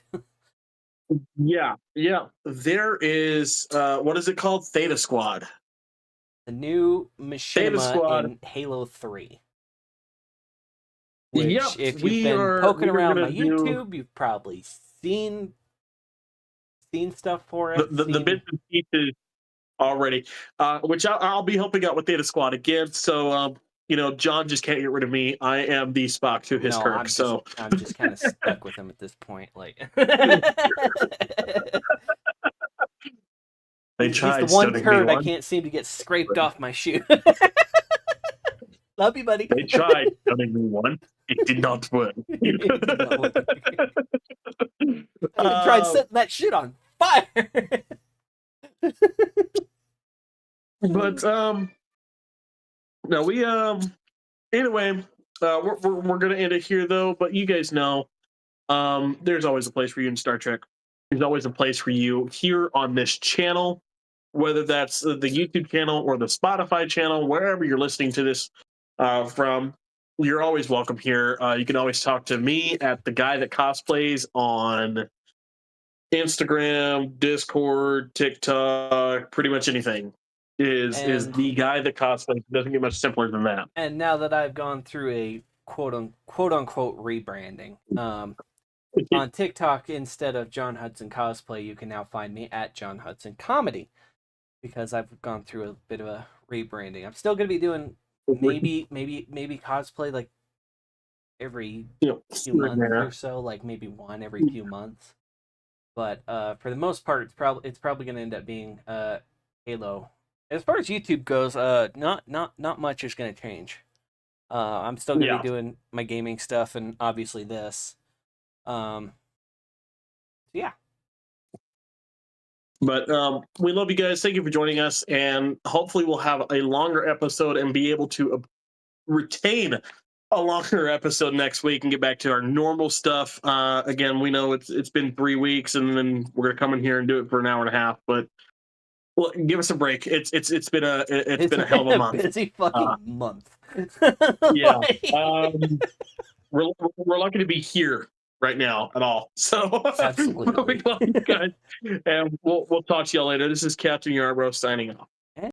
Yeah. There is what is it called? Theta Squad. The new machinima in Halo 3. Which, if you've been poking around my YouTube, you've probably seen stuff for it. The bits and pieces already, which I'll be helping out with Theta Squad again. So, you know, John just can't get rid of me. I am the Spock to his Kirk. I'm just kind of stuck with him at this point. Like, they tried. He's the one turd I can't seem to get scraped off my shoe. Love you, buddy. They tried stunning me one. It did not work. I tried setting that shit on fire. But no, we anyway, we're gonna end it here though. But you guys know, there's always a place for you in Star Trek. There's always a place for you here on this channel, whether that's the YouTube channel or the Spotify channel, wherever you're listening to this from. You're always welcome here. You can always talk to me at The Guy That Cosplays on Instagram, Discord, TikTok, pretty much anything. Is The Guy That Cosplays. It doesn't get much simpler than that. And now that I've gone through a quote unquote rebranding, on TikTok, instead of John Hudson Cosplay, you can now find me at John Hudson Comedy, because I've gone through a bit of a rebranding. I'm still going to be doing maybe cosplay like every few months or so, like maybe one every few months. But for the most part, it's probably going to end up being Halo. As far as YouTube goes, not much is going to change. I'm still going to be doing my gaming stuff and obviously this. Yeah. But we love you guys. Thank you for joining us, and hopefully we'll have a longer episode and be able to retain a longer episode next week and get back to our normal stuff. Again, we know it's been 3 weeks, and then we're gonna come in here and do it for an hour and a half. But well, give us a break. It's been a hell of a month. Busy fucking month. Yeah, we're lucky to be here right now at all. So Absolutely. we love you guys, and we'll talk to y'all later. This is Captain Yarbrough signing off.